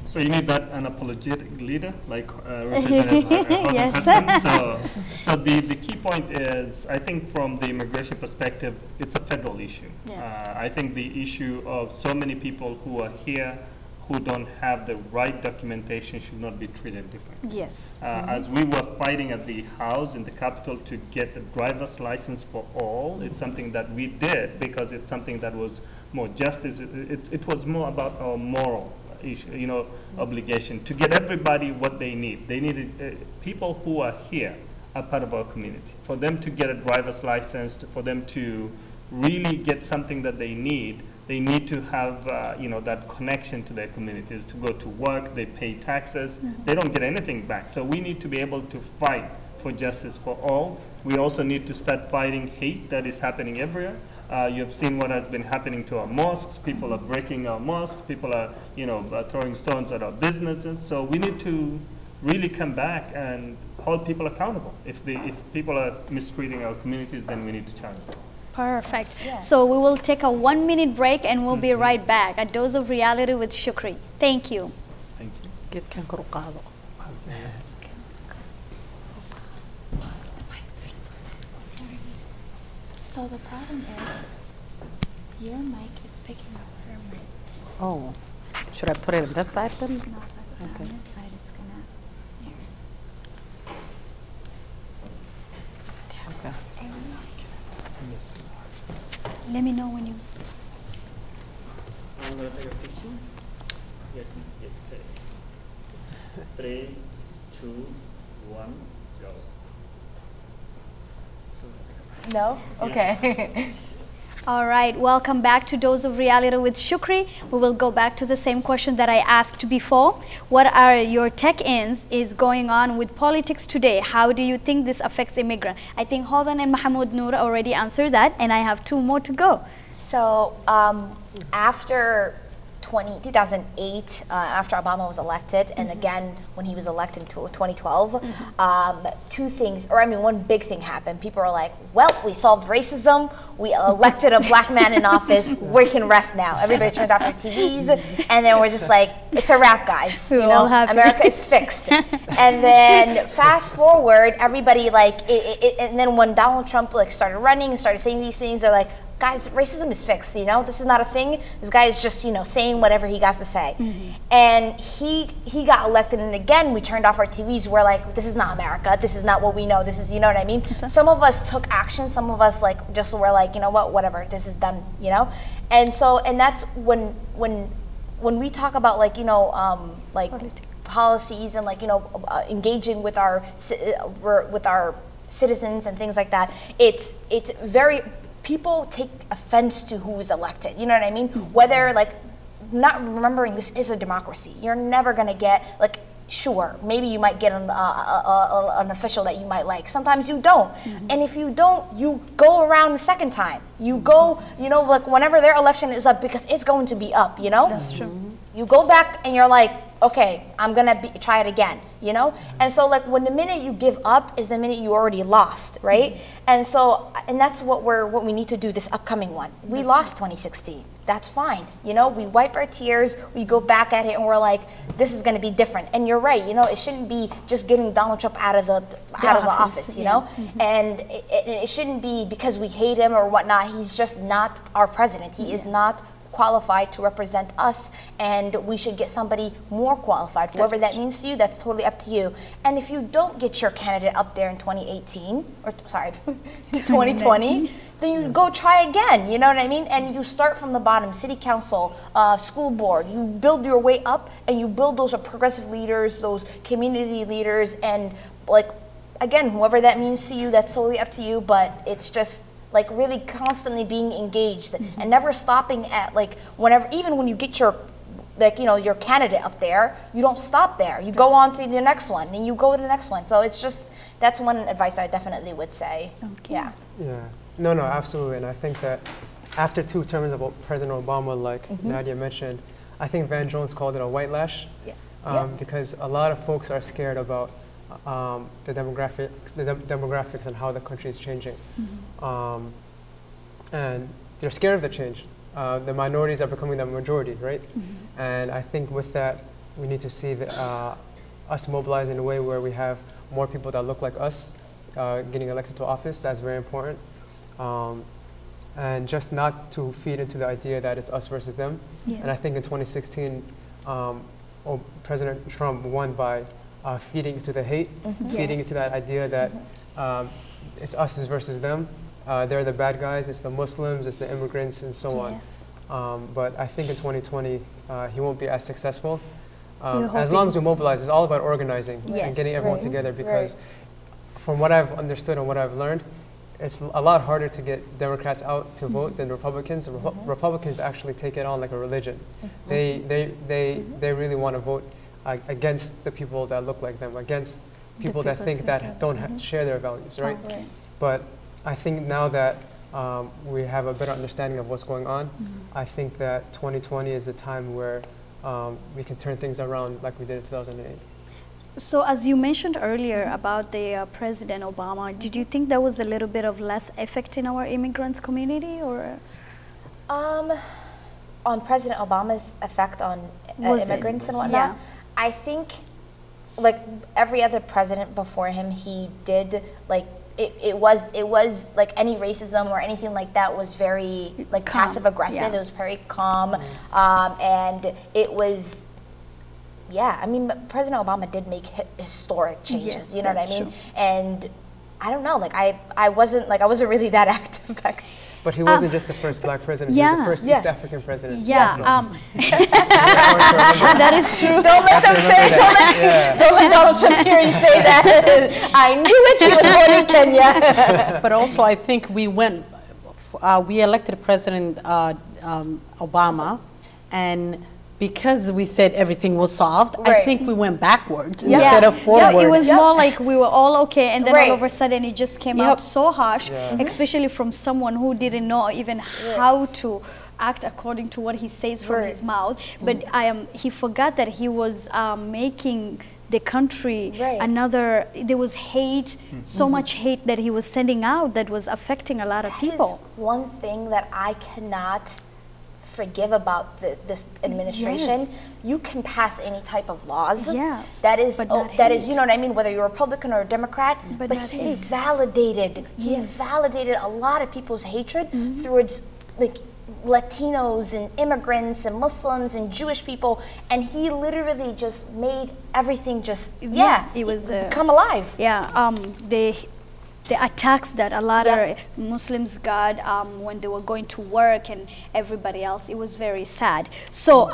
C: So you need that unapologetic leader, like Representative Hassan. So the key point is, I think from the immigration perspective, it's a federal issue. I think the issue of so many people who are here who don't have the right documentation should not be treated differently.
A: Yes.
C: As we were fighting at the House in the Capitol to get a driver's license for all, it's something that we did because it's something that was more justice. It was more about our moral issue, you know, obligation to get everybody what they need. They needed people who are here are part of our community. For them to get a driver's license, for them to really get something that they need to have, you know, that connection to their communities, to go to work, they pay taxes, they don't get anything back. So we need to be able to fight for justice for all. We also need to start fighting hate that is happening everywhere. You have seen what has been happening to our mosques. People are breaking our mosques. People are, you know, throwing stones at our businesses. So we need to really come back and hold people accountable. If people are mistreating our communities, then we need to challenge them.
A: Perfect. So we will take a 1-minute break and we'll be right back. A dose of reality with Shukri. Thank you.
C: Thank you.
A: So the problem is, your mic is picking up her mic.
B: Oh, should I put it on this side then?
A: No, but on this side it's gonna.
B: Okay.
A: Let me know when you.
C: I'm going to take a picture. Yes, yes. 3, 2, 1, go.
E: No? Okay.
A: All right, welcome back to Dose of Reality with Shukri. We will go back to the same question that I asked before. What are your take-ins is going on with politics today? How do you think this affects immigrants? I think Hodan and Mahmoud Noor already answered that, and I have 2 more to go.
E: So after 2008, after Obama was elected, and again when he was elected in 2012, 2 things, or I mean 1 big thing happened. People are like, well, we solved racism, we elected a black man in office, we can rest now. Everybody turned off their TVs, and then we're just like, it's a wrap, guys. You know, America is fixed. And then fast forward, everybody like, and then when Donald Trump like started running and started saying these things, they're like, guys, racism is fixed, you know, this is not a thing. This guy is just, you know, saying whatever he got to say. And he got elected, and again, we turned off our TVs. We're like, this is not America. This is not what we know. This is, you know what I mean? Some of us took action. Some of us like just were like, you know what, whatever, this is done, you know? And so, and that's when we talk about like, you know, like policies and like, you know, engaging with our citizens and things like that, it's very people take offense to who is elected. You know what I mean? Whether like not remembering this is a democracy. You're never gonna get like. Sure, maybe you might get an official that you might like. Sometimes you don't. And if you don't, you go around the second time. You go, you know, like whenever their election is up, because it's going to be up, you know?
A: That's true.
E: You go back and you're like, okay, I'm gonna try it again, you know? And so like when the minute you give up is the minute you already lost, right? And so, and that's what we need to do this upcoming one. We lost 2016. That's fine. You know, we wipe our tears, we go back at it and we're like, this is gonna be different. And you're right, you know, it shouldn't be just getting Donald Trump out of the office, you know? And it shouldn't be because we hate him or whatnot. He's just not our president. He is not qualified to represent us, and we should get somebody more qualified. Whoever that means to you, that's totally up to you. And if you don't get your candidate up there in 2018, or sorry, 2020, then you go try again, you know what I mean? And you start from the bottom, city council, school board, you build your way up, and you build those progressive leaders, those community leaders, and like, again, whoever that means to you, that's totally up to you, but it's just, like really constantly being engaged and never stopping at like whenever, even when you get your, like, you know, your candidate up there, you don't stop there. You go on to the next one and you go to the next one. So it's just, that's one advice I definitely would say.
A: Okay.
E: Yeah.
D: Yeah. No, absolutely. And I think that after 2 terms of President Obama, like Nadia mentioned, I think Van Jones called it a white lash. Because a lot of folks are scared about the demographics and how the country is changing. And they're scared of the change. The minorities are becoming the majority, right? And I think with that, we need to see us mobilize in a way where we have more people that look like us getting elected to office. That's very important. And just not to feed into the idea that it's us versus them. And I think in 2016, President Trump won by feeding into the hate, feeding into that idea that it's us versus them. They're the bad guys, it's the Muslims, it's the immigrants, and so on. But I think in 2020, he won't be as successful. As long as we mobilize, it's all about organizing and getting everyone together, because from what I've understood and what I've learned, it's a lot harder to get Democrats out to vote than Republicans. Republicans actually take it on like a religion. They really want to vote against the people that look like them, against people that think that don't share their values, right? But I think now that we have a better understanding of what's going on, I think that 2020 is a time where we can turn things around like we did in 2008.
A: So as you mentioned earlier about the President Obama, did you think there was a little bit of less effect in our immigrants community, or?
E: On President Obama's effect on immigrants and whatnot, I think like every other president before him, he did like, it was like any racism or anything like that was very like passive aggressive. It was very calm, and it was, I mean, President Obama did make historic changes. You know what I mean? True. And I don't know, like I wasn't really that active back then.
D: But he wasn't just the first black president, he was the first East African president.
A: That is true.
E: Don't let them say, don't let Donald Trump hear you say that. I knew it, he was born in Kenya.
B: But also I think we elected President Obama, and because we said everything was solved, I think we went backwards instead of forward.
A: It was more like we were all okay, and then all of a sudden it just came out so harsh, especially from someone who didn't know even how to act according to what he says from his mouth. But he forgot that he was making the country another, there was hate, so much hate that he was sending out that was affecting a lot of people.
E: That is one thing that I cannot forgive about this administration. You can pass any type of laws. That is, you know what I mean, whether you're a Republican or a Democrat, but he validated a lot of people's hatred towards like Latinos and immigrants and Muslims and Jewish people, and he literally just made everything just it was come alive. The attacks that a lot of Muslims got when they were going to work and everybody else, it was very sad. So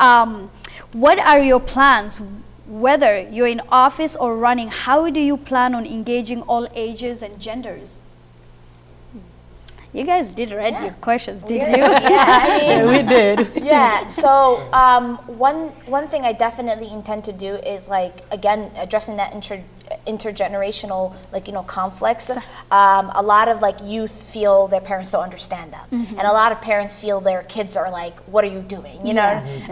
E: what are your plans, whether you're in office or running? How do you plan on engaging all ages and genders?
A: You guys did read your questions, did you?
E: Yeah, I mean,
B: we did.
E: yeah. So one thing I definitely intend to do is, like, again, addressing that intergenerational, like, you know, conflicts. A lot of, like, youth feel their parents don't understand them, and a lot of parents feel their kids are like, what are you doing, you know?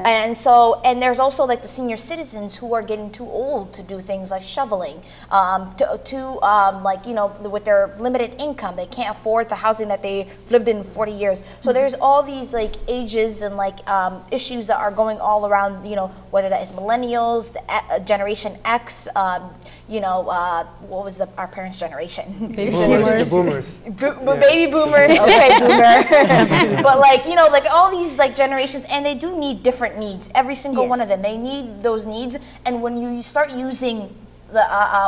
E: And so, and there's also, like, the senior citizens who are getting too old to do things like shoveling, like, you know, with their limited income, they can't afford the housing that they lived in 40 years. So there's all these, like, ages and, like, issues that are going all around, you know, whether that is millennials, the Generation X, you know, what was our parents' generation?
B: Baby
D: boomers.
B: boomers.
E: Baby boomers, okay, boomer. But, like, you know, like, all these, like, generations, and they do need different needs. Every single one of them, they need those needs. And when you start using the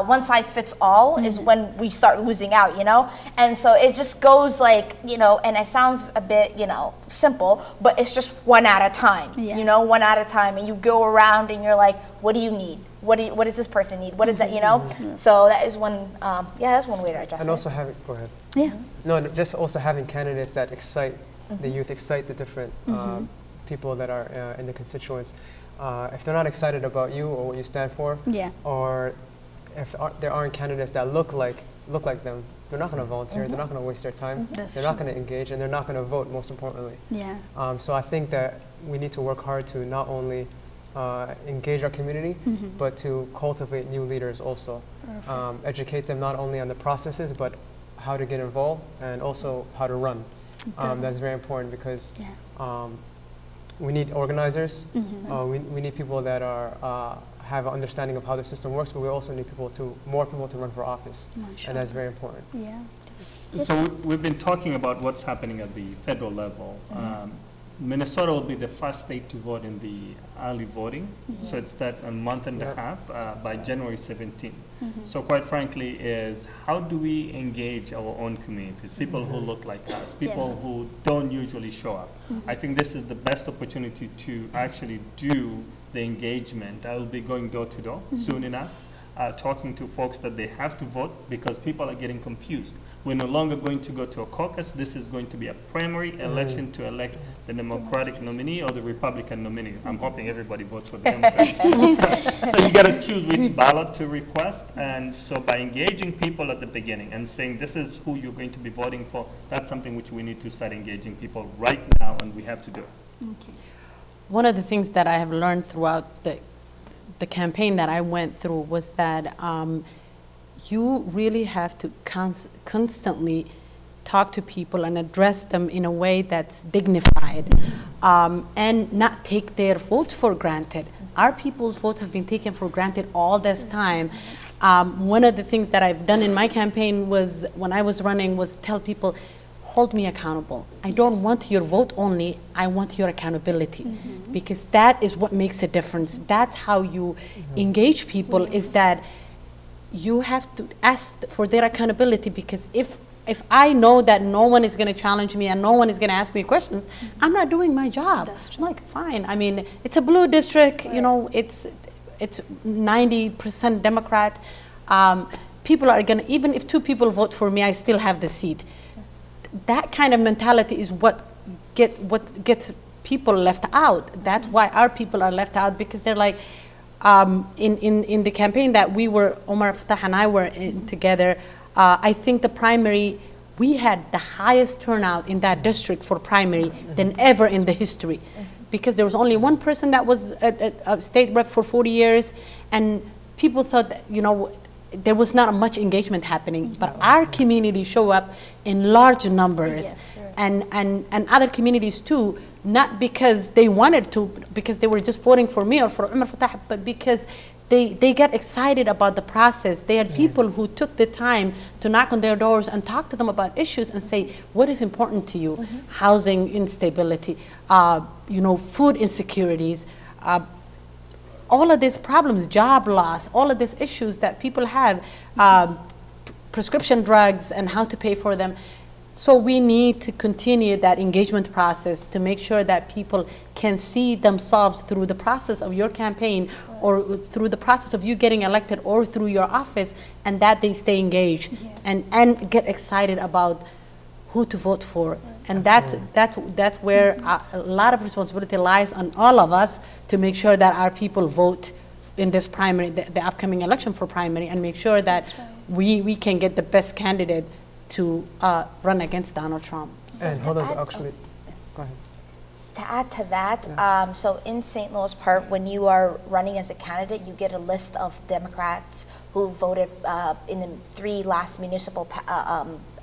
E: one size fits all is when we start losing out, you know? And so it just goes, like, you know, and it sounds a bit, you know, simple, but it's just one at a time, you know, one at a time. And you go around and you're like, what do you need? What does this person need? What is that, you know? So that is one, that's one way to address it.
D: And also having, go ahead.
A: Yeah.
D: No, just also having candidates that excite the youth, excite the different people that are in the constituents. If they're not excited about you or what you stand for, or if there aren't candidates that look like them, they're not going to volunteer, they're not going to waste their time, they're not going to engage, and they're not going to vote, most importantly. So I think that we need to work hard to not only engage our community, but to cultivate new leaders also. Educate them not only on the processes, but how to get involved and also how to run. That's very important because we need organizers, we need people that are have an understanding of how the system works, but we also need more people to run for office, and that's very important.
C: So we've been talking about what's happening at the federal level. Minnesota will be the first state to vote in the early voting, so it's that a month and a half by January 17th. So quite frankly is, how do we engage our own communities, people who look like us, people who don't usually show up? I think this is the best opportunity to actually do the engagement. I will be going door to door soon enough, talking to folks that they have to vote because people are getting confused. We're no longer going to go to a caucus. This is going to be a primary election to elect the Democratic nominee or the Republican nominee. I'm hoping everybody votes for the Democrats. So you got to choose which ballot to request. And so by engaging people at the beginning and saying this is who you're going to be voting for, that's something which we need to start engaging people right now, and we have to do it.
B: One of the things that I have learned throughout the campaign that I went through was that you really have to constantly talk to people and address them in a way that's dignified, and not take their votes for granted. Our people's votes have been taken for granted all this time. One of the things that I've done in my campaign was, when I was running, was tell people, hold me accountable. I don't want your vote only, I want your accountability. Because that is what makes a difference. That's how you engage people, is that you have to ask for their accountability, because if I know that no one is going to challenge me and no one is going to ask me questions, I'm not doing my job. I'm like, fine. I mean, it's a blue district, you know, it's 90% Democrat. People are going to, even if 2 people vote for me, I still have the seat. That kind of mentality is what gets people left out. That's why our people are left out, because they're like, in the campaign that we were, Omar Fatah and I were in together, I think the primary, we had the highest turnout in that district for primary than ever in the history, because there was only one person that was a state rep for 40 years, and people thought that, you know, there was not much engagement happening. But our community show up in large numbers, and other communities too, not because they wanted to, because they were just voting for me or for Umar Fatah, but because they get excited about the process. They had people who took the time to knock on their doors and talk to them about issues and say, what is important to you? Housing instability, you know, food insecurities, all of these problems, job loss, all of these issues that people have, prescription drugs and how to pay for them. So we need to continue that engagement process to make sure that people can see themselves through the process of your campaign, or through the process of you getting elected, or through your office, and that they stay engaged and get excited about who to vote for. And that's where a lot of responsibility lies on all of us to make sure that our people vote in this primary, the upcoming election for primary, and make sure that we can get the best candidate to run against Donald Trump.
D: And how does actually, go ahead.
E: To add to that, so in St. Louis Park, when you are running as a candidate, you get a list of Democrats who voted in the 3 last municipal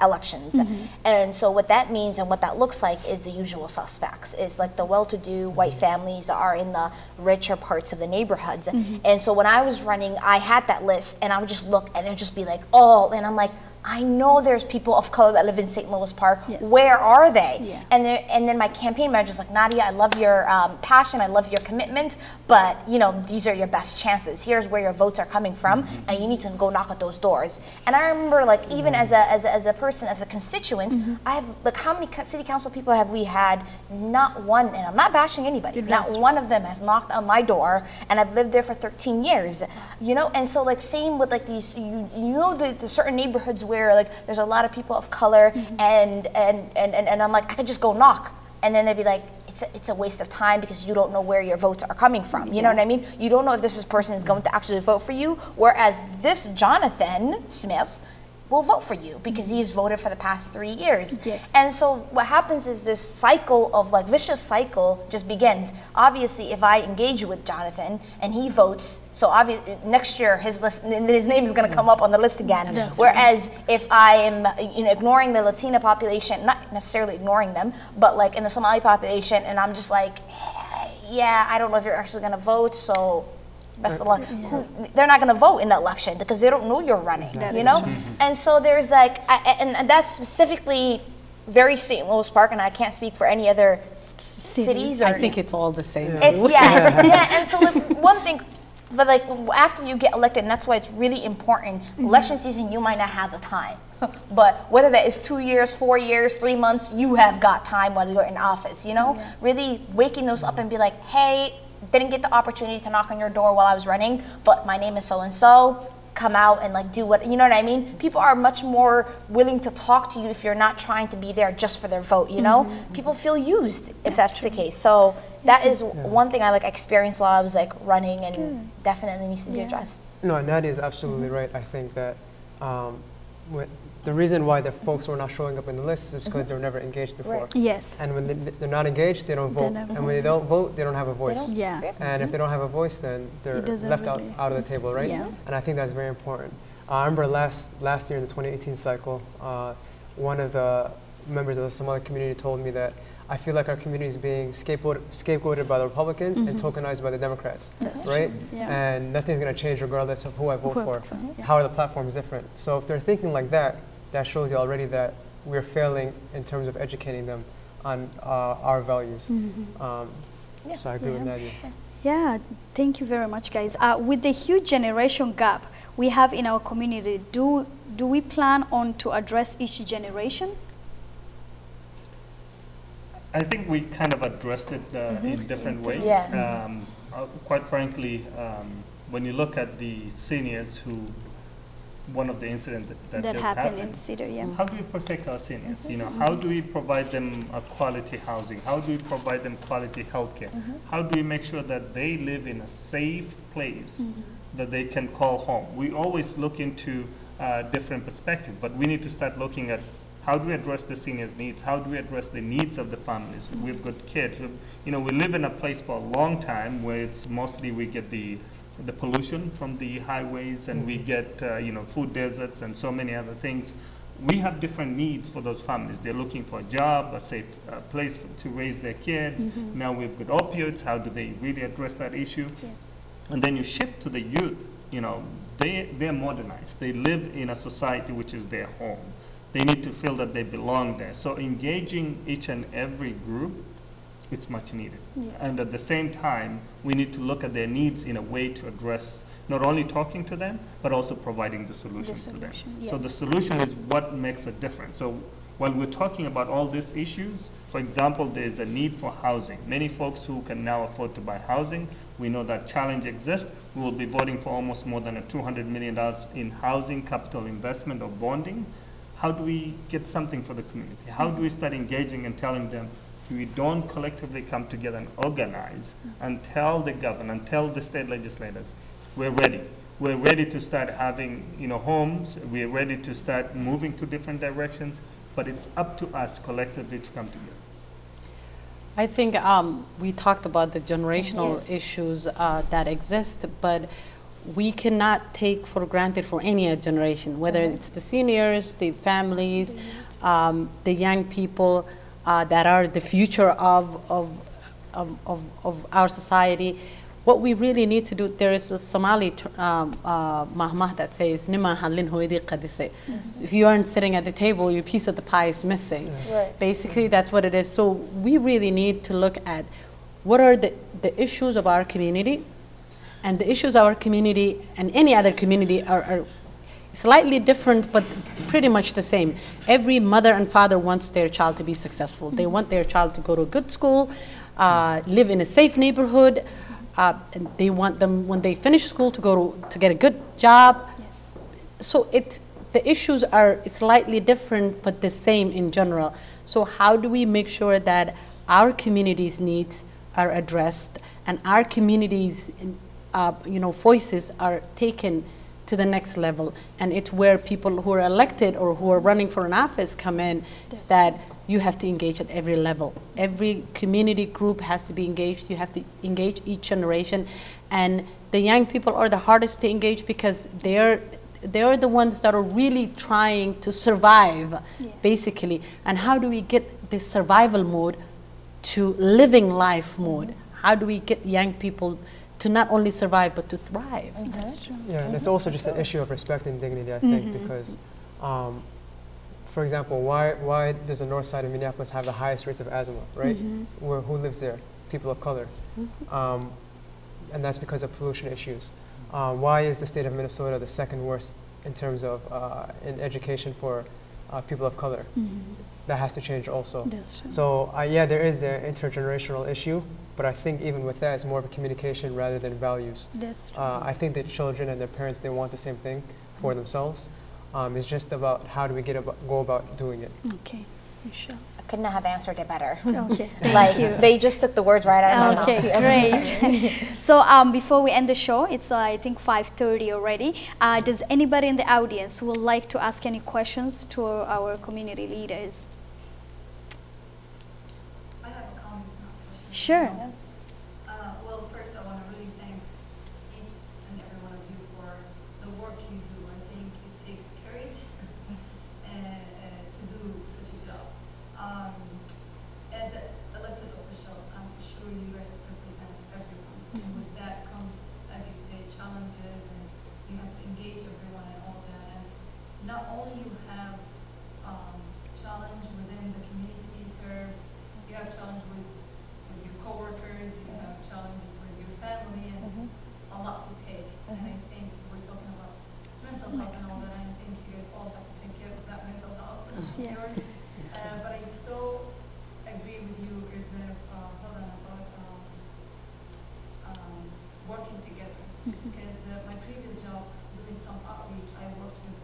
E: elections. And so what that means and what that looks like is the usual suspects. It's like the well-to-do white families that are in the richer parts of the neighborhoods. And so when I was running, I had that list, and I would just look, and it would just be like, oh, and I'm like, I know there's people of color that live in St. Louis Park. Where are they? And then my campaign manager was like, Nadia, I love your passion, I love your commitment, but you know, these are your best chances. Here's where your votes are coming from, and you need to go knock at those doors. And I remember, like, even as a person, as a constituent, I have, like, how many city council people have we had? Not one, and I'm not bashing anybody, not one of them has knocked on my door, and I've lived there for 13 years. You know, and so, like, same with, like, these, you know, the certain neighborhoods where like there's a lot of people of color, and I'm like, I could just go knock, and then they'd be like, it's a waste of time because you don't know where your votes are coming from. You know what I mean? You don't know if this person is going to actually vote for you, whereas this Jonathan Smith will vote for you because he's voted for the past 3 years. And so what happens is this cycle of, like, vicious cycle just begins. Obviously, if I engage with Jonathan and he votes, so obviously next year his name is going to come up on the list again. Whereas if I am, you know, ignoring the Latina population, not necessarily ignoring them, but like in the Somali population, and I'm just like, hey, yeah, I don't know if you're actually going to vote, so best of luck. They're not going to vote in the election because they don't know you're running, you know? And so there's like, and that's specifically very St. Louis Park, and I can't speak for any other cities.
B: I think it's all the same.
E: It's, and so like, one thing, but like after you get elected, and that's why it's really important, election season, you might not have the time. But whether that is 2 years, 4 years, 3 months, you have got time while you're in office, you know? Really waking those up and be like, hey, didn't get the opportunity to knock on your door while I was running, but my name is so-and-so, come out and like do what, you know what I mean? People are much more willing to talk to you if you're not trying to be there just for their vote, you know? People feel used if that's the case. So that is one thing I like experienced while I was like running, and definitely needs to be addressed.
D: No, Nadia is absolutely right. I think that the reason why the folks were not showing up in the list is because they were never engaged before. And when they're not engaged, they don't vote. And when they don't vote, they don't have a voice. And if they don't have a voice, then they're left out of the table, right? And I think that's very important. I remember last year in the 2018 cycle, one of the members of the Somali community told me that I feel like our community is being scapegoated by the Republicans and tokenized by the Democrats, right? And nothing's going to change regardless of who I vote for. How are the platforms different? So if they're thinking like that, that shows you already that we're failing in terms of educating them on our values. So I agree with Nadia.
A: Yeah, thank you very much, guys. With the huge generation gap we have in our community, do we plan on to address each generation?
C: I think we kind of addressed it in different ways. Quite frankly, when you look at the seniors who, one of the incidents that just happened
A: in Cedar,
C: how do we protect our seniors? You know, how do we provide them a quality housing? How do we provide them quality healthcare? How do we make sure that they live in a safe place that they can call home? We always look into different perspectives, but we need to start looking at how do we address the seniors' needs? How do we address the needs of the families? We've got kids. You know, we live in a place for a long time where it's mostly we get the pollution from the highways, and we get you know, food deserts and so many other things. We have different needs for those families. They're looking for a job, a safe place to raise their kids. Now we've got opioids. How do they really address that issue? And then you shift to the youth. You know, they're modernized. They live in a society which is their home. They need to feel that they belong there. So engaging each and every group, it's much needed. And at the same time, we need to look at their needs in a way to address not only talking to them, but also providing the solutions to them. So the solution is what makes a difference. So while we're talking about all these issues, for example, there's a need for housing. Many folks who can now afford to buy housing, we know that challenge exists. We will be voting for almost more than $200 million in housing capital investment or bonding. how do we get something for the community? How do we start engaging and telling them we don't collectively come together and organize and tell the government and tell the state legislators, we're ready. We're ready to start having, homes. We're ready to start moving to different directions, but it's up to us collectively to come together.
B: I think we talked about the generational issues that exist, but we cannot take for granted for any generation, whether it's the seniors, the families, the young people that are the future of our society. What we really need to do, there is a Somali mahmah that says, "Nima halin hoidi qadise." If you aren't sitting at the table, your piece of the pie is missing. Right. Basically, that's what it is. So we really need to look at what are the issues of our community, and the issues of our community and any other community are slightly different, but pretty much the same. Every mother and father wants their child to be successful. They want their child to go to a good school, live in a safe neighborhood. And they want them, when they finish school, to get a good job. Yes. So the issues are slightly different, but the same in general. So how do we make sure that our community's needs are addressed and our community's voices are taken to the next level? And it's where people who are elected or who are running for an office come in, is that you have to engage at every level. Every community group has to be engaged. You have to engage each generation. And the young people are the hardest to engage because they're the ones that are really trying to survive, basically. And how do we get this survival mode to living life mode? How do we get young people to not only survive, but to thrive?
A: That's true.
D: Yeah, and it's also just an issue of respect and dignity, I think, because for example, why does the north side of Minneapolis have the highest rates of asthma, right? Who lives there? People of color. And that's because of pollution issues. Why is the state of Minnesota the second worst in terms of in education for people of color? That has to change also.
A: That's true.
D: So yeah, there is an intergenerational issue, but I think even with that, it's more of a communication rather than values.
A: That's true.
D: I think that children and their parents, they want the same thing for themselves. It's just about how do we go about doing it.
A: Okay, Michelle.
E: I could not have answered it better.
A: Okay,
E: like they just took the words right out of my mouth.
A: Okay, great. So before we end the show, it's I think 5:30 already. Does anybody in the audience who would like to ask any questions to our community leaders?
F: I have a comment, not a question.
A: Sure.
F: Well, first I want to really thank each and every one of you for the work you do. I think it takes courage to do such a job. As an elected official, I'm sure you guys represent everyone. And with that comes, as you say, challenges, and you have to engage everyone and all that. And not only you have challenge within the community you serve, you have challenge with your coworkers, you have challenges with your family, and it's a lot to take. And I think we're talking about mental health and all that, and I think you guys all have to take care of that mental health.
A: Yes.
F: But I so agree with you, about working together. Because my previous job, doing some outreach, I worked with,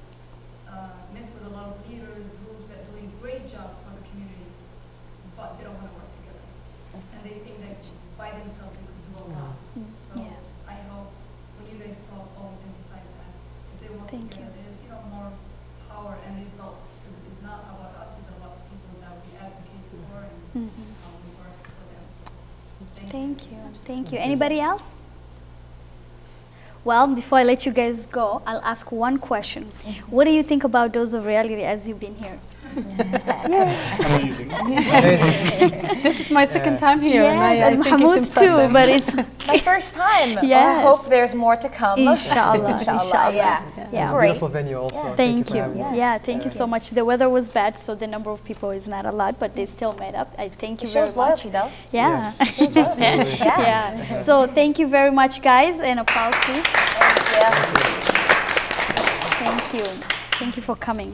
F: met with a lot of leaders, groups that are doing great job for the community, but they don't want to work together. And they think that by themselves they could do a lot. So I hope when you guys talk, always emphasize that. If they work together, there's more power and result. Because it's not about us, it's about the people that we advocate for and how we work for them. So
A: Thank you. Thank you. Anybody else? Well, before I let you guys go, I'll ask one question. What do you think about Dose of Reality as you've been here?
B: Yes.
C: Amazing.
B: This is my second time here,
A: Yes,
B: and I think
A: Mahmoud
B: it's impressive.
A: too, but it's
E: My first time.
A: Yes.
E: I hope there's more to come.
A: Inshallah.
E: Inshallah. Yeah.
A: Yeah.
D: It's a
E: Great.
D: beautiful venue also.
A: Thank
D: for
A: you.
D: having us.
A: Yeah, thank you so much. The weather was bad, so the number of people is not a lot, but they still made up. I thank you
E: It
A: very
E: shows
A: much.
E: loyalty, though.
A: Yeah.
D: Yes.
E: It shows loyalty.
D: Absolutely.
E: Yeah.
A: Yeah. So thank you very much, guys, and applause, please.
E: Yeah.
A: Thank you. Thank you for coming.